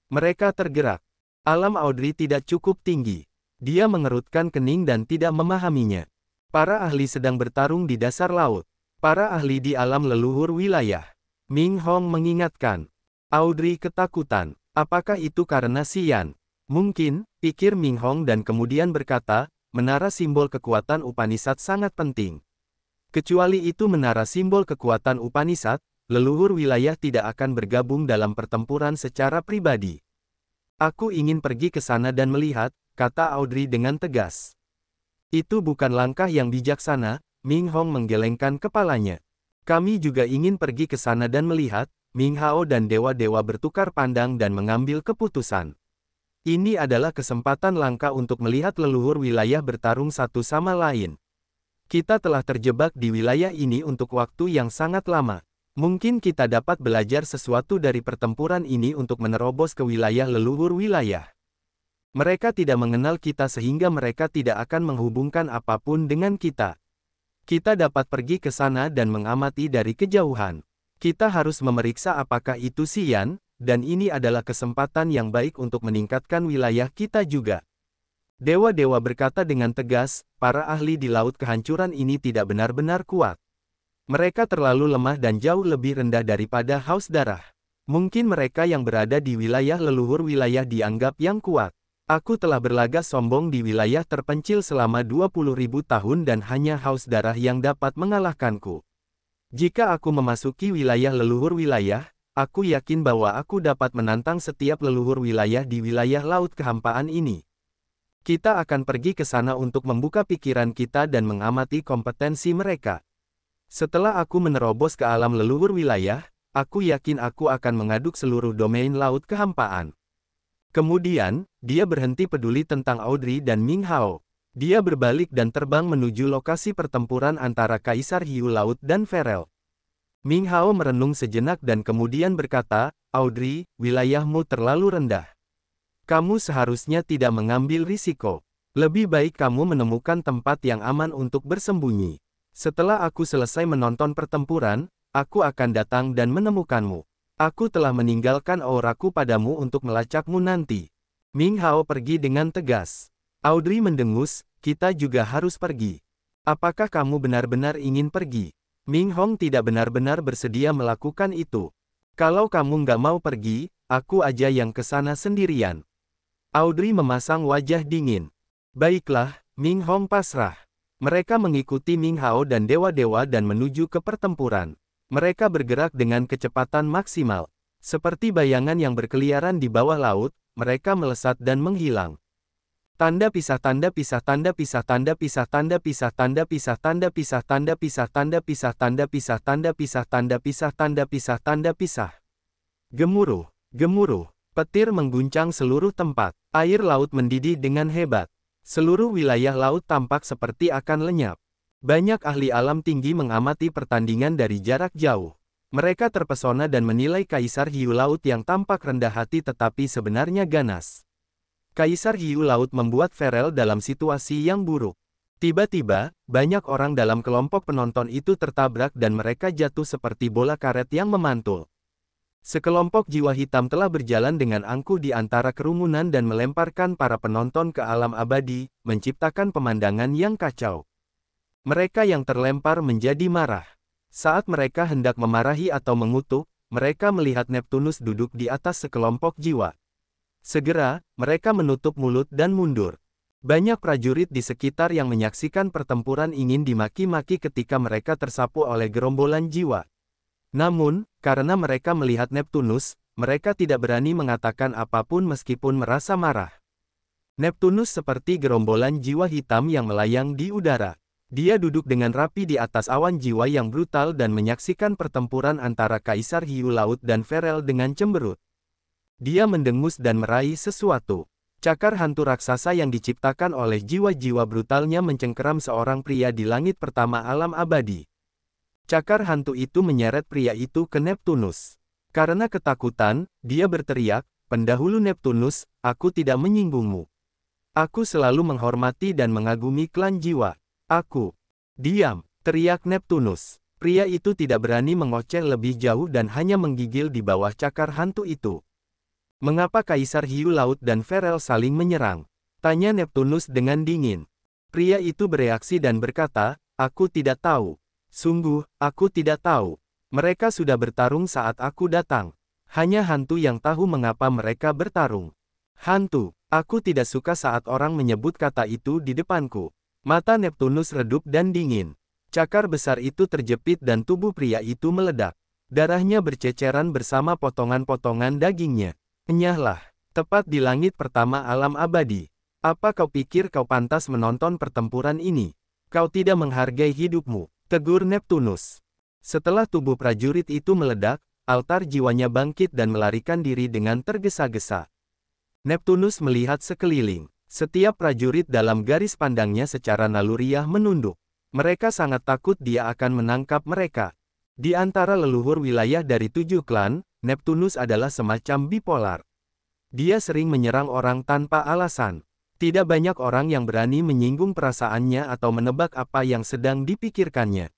Mereka tergerak. Alam Audrey tidak cukup tinggi. Dia mengerutkan kening dan tidak memahaminya. Para ahli sedang bertarung di dasar laut. Para ahli di alam leluhur wilayah. Ming Hong mengingatkan. Audrey ketakutan. Apakah itu karena Xian? Mungkin, pikir Ming Hong dan kemudian berkata, menara simbol kekuatan Upanishad sangat penting. Kecuali itu menara simbol kekuatan Upanishad, leluhur wilayah tidak akan bergabung dalam pertempuran secara pribadi. Aku ingin pergi ke sana dan melihat, kata Audrey dengan tegas. Itu bukan langkah yang bijaksana, Ming Hong menggelengkan kepalanya. Kami juga ingin pergi ke sana dan melihat, Ming Hao dan dewa-dewa bertukar pandang dan mengambil keputusan. Ini adalah kesempatan langka untuk melihat leluhur wilayah bertarung satu sama lain. Kita telah terjebak di wilayah ini untuk waktu yang sangat lama. Mungkin kita dapat belajar sesuatu dari pertempuran ini untuk menerobos ke wilayah leluhur wilayah. Mereka tidak mengenal kita sehingga mereka tidak akan menghubungkan apapun dengan kita. Kita dapat pergi ke sana dan mengamati dari kejauhan. Kita harus memeriksa apakah itu Xian, dan ini adalah kesempatan yang baik untuk meningkatkan wilayah kita juga. Dewa-dewa berkata dengan tegas, para ahli di laut kehancuran ini tidak benar-benar kuat. Mereka terlalu lemah dan jauh lebih rendah daripada haus darah. Mungkin mereka yang berada di wilayah leluhur wilayah dianggap yang kuat. Aku telah berlagak sombong di wilayah terpencil selama 20.000 tahun dan hanya haus darah yang dapat mengalahkanku. Jika aku memasuki wilayah leluhur wilayah, aku yakin bahwa aku dapat menantang setiap leluhur wilayah di wilayah laut kehampaan ini. Kita akan pergi ke sana untuk membuka pikiran kita dan mengamati kompetensi mereka. Setelah aku menerobos ke alam leluhur wilayah, aku yakin aku akan mengaduk seluruh domain laut kehampaan. Kemudian, dia berhenti peduli tentang Audrey dan Ming Hao. Dia berbalik dan terbang menuju lokasi pertempuran antara Kaisar Hiu Laut dan Ferel. Ming Hao merenung sejenak dan kemudian berkata, Audrey, wilayahmu terlalu rendah. Kamu seharusnya tidak mengambil risiko. Lebih baik kamu menemukan tempat yang aman untuk bersembunyi. Setelah aku selesai menonton pertempuran, aku akan datang dan menemukanmu. Aku telah meninggalkan auraku padamu untuk melacakmu nanti. Ming Hao pergi dengan tegas. Audrey mendengus, kita juga harus pergi. Apakah kamu benar-benar ingin pergi? Ming Hong tidak benar-benar bersedia melakukan itu. Kalau kamu nggak mau pergi, aku aja yang ke sana sendirian. Audrey memasang wajah dingin. Baiklah, Ming Hong pasrah. Mereka mengikuti Ming Hao dan dewa-dewa dan menuju ke pertempuran. Mereka bergerak dengan kecepatan maksimal. Seperti bayangan yang berkeliaran di bawah laut, mereka melesat dan menghilang. Tanda pisah tanda pisah tanda pisah tanda pisah tanda pisah tanda pisah tanda pisah tanda pisah tanda pisah tanda pisah tanda pisah tanda pisah tanda pisah tanda pisah. Gemuruh, gemuruh, petir mengguncang seluruh tempat. Air laut mendidih dengan hebat. Seluruh wilayah laut tampak seperti akan lenyap. Banyak ahli alam tinggi mengamati pertandingan dari jarak jauh. Mereka terpesona dan menilai Kaisar Hiu Laut yang tampak rendah hati tetapi sebenarnya ganas. Kaisar Hiu Laut membuat Ferel dalam situasi yang buruk. Tiba-tiba, banyak orang dalam kelompok penonton itu tertabrak dan mereka jatuh seperti bola karet yang memantul. Sekelompok jiwa hitam telah berjalan dengan angkuh di antara kerumunan dan melemparkan para penonton ke alam abadi, menciptakan pemandangan yang kacau. Mereka yang terlempar menjadi marah. Saat mereka hendak memarahi atau mengutuk, mereka melihat Neptunus duduk di atas sekelompok jiwa. Segera, mereka menutup mulut dan mundur. Banyak prajurit di sekitar yang menyaksikan pertempuran ingin dimaki-maki ketika mereka tersapu oleh gerombolan jiwa. Namun, karena mereka melihat Neptunus, mereka tidak berani mengatakan apapun meskipun merasa marah. Neptunus seperti gerombolan jiwa hitam yang melayang di udara. Dia duduk dengan rapi di atas awan jiwa yang brutal dan menyaksikan pertempuran antara Kaisar Hiu Laut dan Ferel dengan cemberut. Dia mendengus dan meraih sesuatu. Cakar hantu raksasa yang diciptakan oleh jiwa-jiwa brutalnya mencengkeram seorang pria di langit pertama alam abadi. Cakar hantu itu menyeret pria itu ke Neptunus. Karena ketakutan, dia berteriak, "Pendahulu Neptunus, aku tidak menyinggungmu. Aku selalu menghormati dan mengagumi klan jiwa. Aku." "Diam!" teriak Neptunus. Pria itu tidak berani mengoceh lebih jauh dan hanya menggigil di bawah cakar hantu itu. "Mengapa Kaisar Hiu Laut dan Ferel saling menyerang?" tanya Neptunus dengan dingin. Pria itu bereaksi dan berkata, "Aku tidak tahu. Sungguh, aku tidak tahu. Mereka sudah bertarung saat aku datang. Hanya hantu yang tahu mengapa mereka bertarung." "Hantu, aku tidak suka saat orang menyebut kata itu di depanku." Mata Neptunus redup dan dingin. Cakar besar itu terjepit dan tubuh pria itu meledak. Darahnya berceceran bersama potongan-potongan dagingnya. "Enyahlah, tepat di langit pertama alam abadi. Apa kau pikir kau pantas menonton pertempuran ini? Kau tidak menghargai hidupmu," tegur Neptunus. Setelah tubuh prajurit itu meledak, altar jiwanya bangkit dan melarikan diri dengan tergesa-gesa. Neptunus melihat sekeliling. Setiap prajurit dalam garis pandangnya secara naluriah menunduk. Mereka sangat takut dia akan menangkap mereka. Di antara leluhur wilayah dari 7 klan, Neptunus adalah semacam bipolar. Dia sering menyerang orang tanpa alasan. Tidak banyak orang yang berani menyinggung perasaannya atau menebak apa yang sedang dipikirkannya.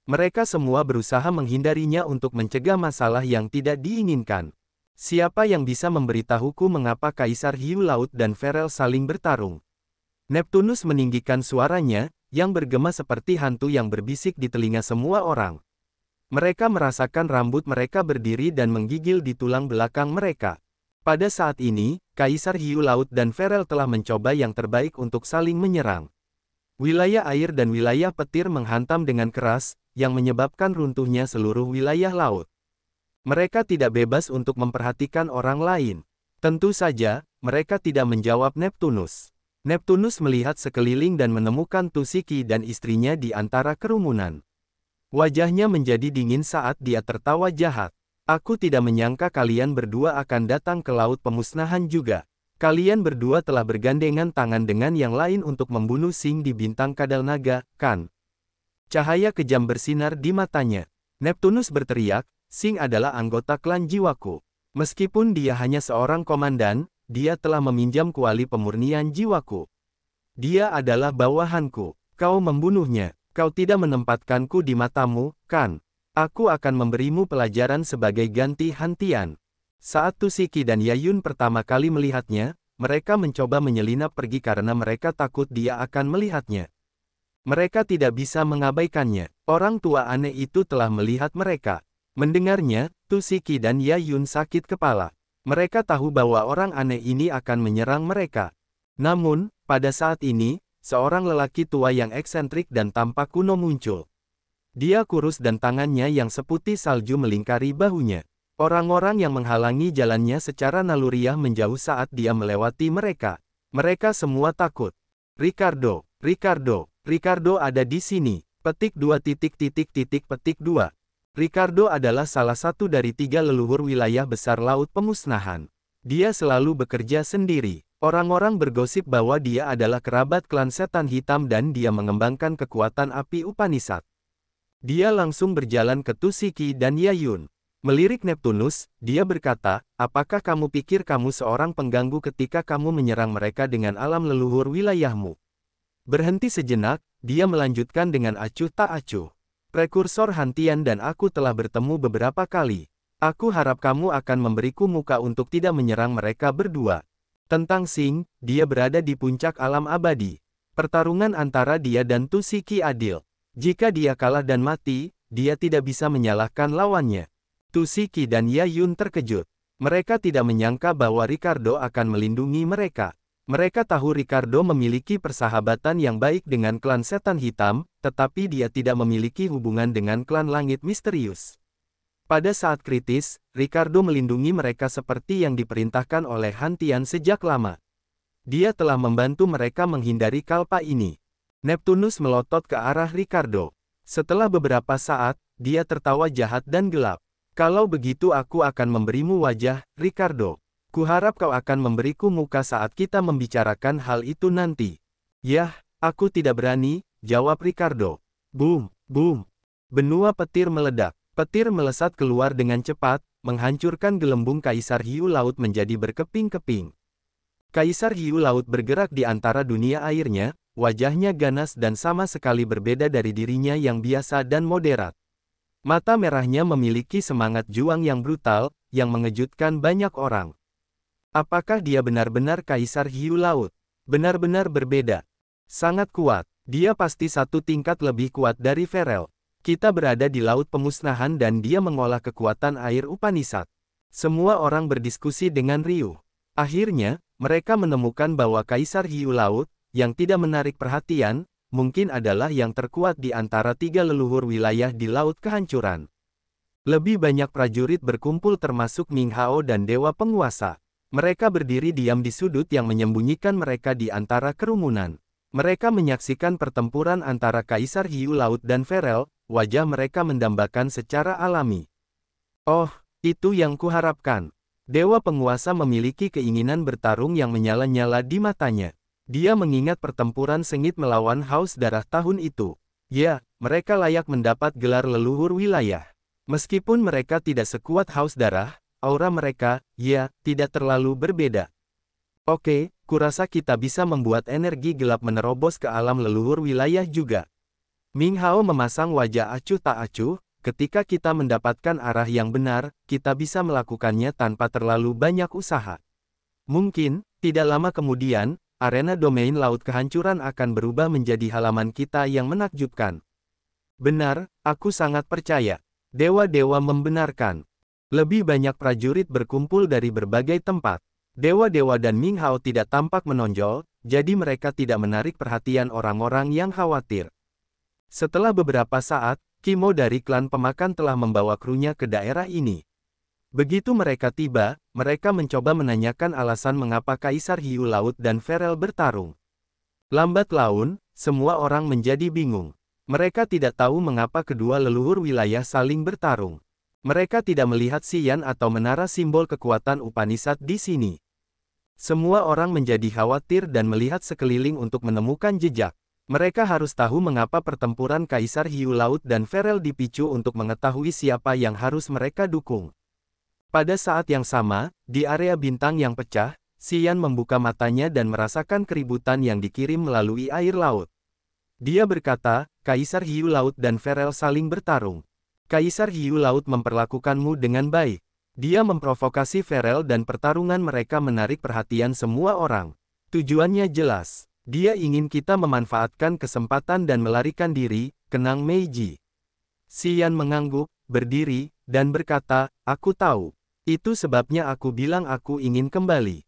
Mereka semua berusaha menghindarinya untuk mencegah masalah yang tidak diinginkan. Siapa yang bisa memberitahuku mengapa Kaisar Hiu Laut dan Ferel saling bertarung? Neptunus meninggikan suaranya, yang bergema seperti hantu yang berbisik di telinga semua orang. Mereka merasakan rambut mereka berdiri dan menggigil di tulang belakang mereka. Pada saat ini, Kaisar Hiu Laut dan Ferel telah mencoba yang terbaik untuk saling menyerang. Wilayah air dan wilayah petir menghantam dengan keras, yang menyebabkan runtuhnya seluruh wilayah laut. Mereka tidak bebas untuk memperhatikan orang lain. Tentu saja, mereka tidak menjawab Neptunus. Neptunus melihat sekeliling dan menemukan Tusiki dan istrinya di antara kerumunan. Wajahnya menjadi dingin saat dia tertawa jahat. Aku tidak menyangka kalian berdua akan datang ke laut pemusnahan juga. Kalian berdua telah bergandengan tangan dengan yang lain untuk membunuh Sing di bintang Kadal Naga, kan? Cahaya kejam bersinar di matanya. Neptunus berteriak, Sing adalah anggota klan jiwaku. Meskipun dia hanya seorang komandan, dia telah meminjam kuali pemurnian jiwaku. Dia adalah bawahanku. Kau membunuhnya. Kau tidak menempatkanku di matamu, kan? Aku akan memberimu pelajaran sebagai ganti hantian. Saat Tusiki dan Yayun pertama kali melihatnya, mereka mencoba menyelinap pergi karena mereka takut dia akan melihatnya. Mereka tidak bisa mengabaikannya. Orang tua aneh itu telah melihat mereka. Mendengarnya, Tusiki dan Yayun sakit kepala. Mereka tahu bahwa orang aneh ini akan menyerang mereka. Namun, pada saat ini, seorang lelaki tua yang eksentrik dan tampak kuno muncul. Dia kurus dan tangannya yang seputih salju melingkari bahunya. Orang-orang yang menghalangi jalannya secara naluriah menjauh saat dia melewati mereka. Mereka semua takut. Ricardo, Ricardo. Ricardo ada di sini. Petik 2. Ricardo adalah salah satu dari 3 leluhur wilayah besar laut pemusnahan. Dia selalu bekerja sendiri. Orang-orang bergosip bahwa dia adalah kerabat klan setan hitam dan dia mengembangkan kekuatan api Upanishad. Dia langsung berjalan ke Tusiki dan Yayun. Melirik Neptunus, dia berkata, apakah kamu pikir kamu seorang pengganggu ketika kamu menyerang mereka dengan alam leluhur wilayahmu? Berhenti sejenak, dia melanjutkan dengan acuh tak acuh. Prekursor Hantian dan aku telah bertemu beberapa kali. Aku harap kamu akan memberiku muka untuk tidak menyerang mereka berdua. Tentang Sing, dia berada di puncak alam abadi. Pertarungan antara dia dan Tusiki adil. Jika dia kalah dan mati, dia tidak bisa menyalahkan lawannya. Tusiki dan Yayun terkejut. Mereka tidak menyangka bahwa Ricardo akan melindungi mereka. Mereka tahu Ricardo memiliki persahabatan yang baik dengan klan setan hitam, tetapi dia tidak memiliki hubungan dengan klan langit misterius. Pada saat kritis, Ricardo melindungi mereka seperti yang diperintahkan oleh Hantian sejak lama. Dia telah membantu mereka menghindari kalpa ini. Neptunus melotot ke arah Ricardo. Setelah beberapa saat, dia tertawa jahat dan gelap. Kalau begitu aku akan memberimu wajah, Ricardo. Kuharap kau akan memberiku muka saat kita membicarakan hal itu nanti. Yah, aku tidak berani, jawab Ricardo. Boom, boom. Benua petir meledak. Petir melesat keluar dengan cepat, menghancurkan gelembung Kaisar Hiu Laut menjadi berkeping-keping. Kaisar Hiu Laut bergerak di antara dunia airnya, wajahnya ganas dan sama sekali berbeda dari dirinya yang biasa dan moderat. Mata merahnya memiliki semangat juang yang brutal, yang mengejutkan banyak orang. Apakah dia benar-benar Kaisar Hiu Laut? Benar-benar berbeda. Sangat kuat. Dia pasti 1 tingkat lebih kuat dari Ferel. Kita berada di laut pemusnahan dan dia mengolah kekuatan air Upanishad. Semua orang berdiskusi dengan riuh. Akhirnya, mereka menemukan bahwa Kaisar Hiu Laut, yang tidak menarik perhatian, mungkin adalah yang terkuat di antara 3 leluhur wilayah di Laut Kehancuran. Lebih banyak prajurit berkumpul termasuk Ming Hao dan Dewa Penguasa. Mereka berdiri diam di sudut yang menyembunyikan mereka di antara kerumunan. Mereka menyaksikan pertempuran antara Kaisar Hiu Laut dan Ferel, wajah mereka mendambakan secara alami. Oh, itu yang kuharapkan. Dewa Penguasa memiliki keinginan bertarung yang menyala-nyala di matanya. Dia mengingat pertempuran sengit melawan Haus Darah tahun itu. Ya, mereka layak mendapat gelar leluhur wilayah. Meskipun mereka tidak sekuat Haus Darah, aura mereka, ya, tidak terlalu berbeda. Oke, kurasa kita bisa membuat energi gelap menerobos ke alam leluhur wilayah juga. Ming Hao memasang wajah acuh tak acuh, ketika kita mendapatkan arah yang benar, kita bisa melakukannya tanpa terlalu banyak usaha. Mungkin, tidak lama kemudian, arena domain laut kehancuran akan berubah menjadi halaman kita yang menakjubkan. Benar, aku sangat percaya. Dewa-dewa membenarkan. Lebih banyak prajurit berkumpul dari berbagai tempat. Dewa-dewa dan Ming Hao tidak tampak menonjol, jadi mereka tidak menarik perhatian orang-orang yang khawatir. Setelah beberapa saat, Kimo dari klan pemakan telah membawa krunya ke daerah ini. Begitu mereka tiba, mereka mencoba menanyakan alasan mengapa Kaisar Hiu Laut dan Ferel bertarung. Lambat laun, semua orang menjadi bingung. Mereka tidak tahu mengapa kedua leluhur wilayah saling bertarung. Mereka tidak melihat Xian atau menara simbol kekuatan Upanishad di sini. Semua orang menjadi khawatir dan melihat sekeliling untuk menemukan jejak. Mereka harus tahu mengapa pertempuran Kaisar Hiu Laut dan Ferel dipicu untuk mengetahui siapa yang harus mereka dukung. Pada saat yang sama, di area bintang yang pecah, Xian membuka matanya dan merasakan keributan yang dikirim melalui air laut. Dia berkata, Kaisar Hiu Laut dan Ferel saling bertarung. Kaisar Hiu Laut memperlakukanmu dengan baik. Dia memprovokasi Ferel dan pertarungan mereka menarik perhatian semua orang. Tujuannya jelas. Dia ingin kita memanfaatkan kesempatan dan melarikan diri, kenang Meiji. Xian mengangguk, berdiri, dan berkata, aku tahu. Itu sebabnya aku bilang aku ingin kembali.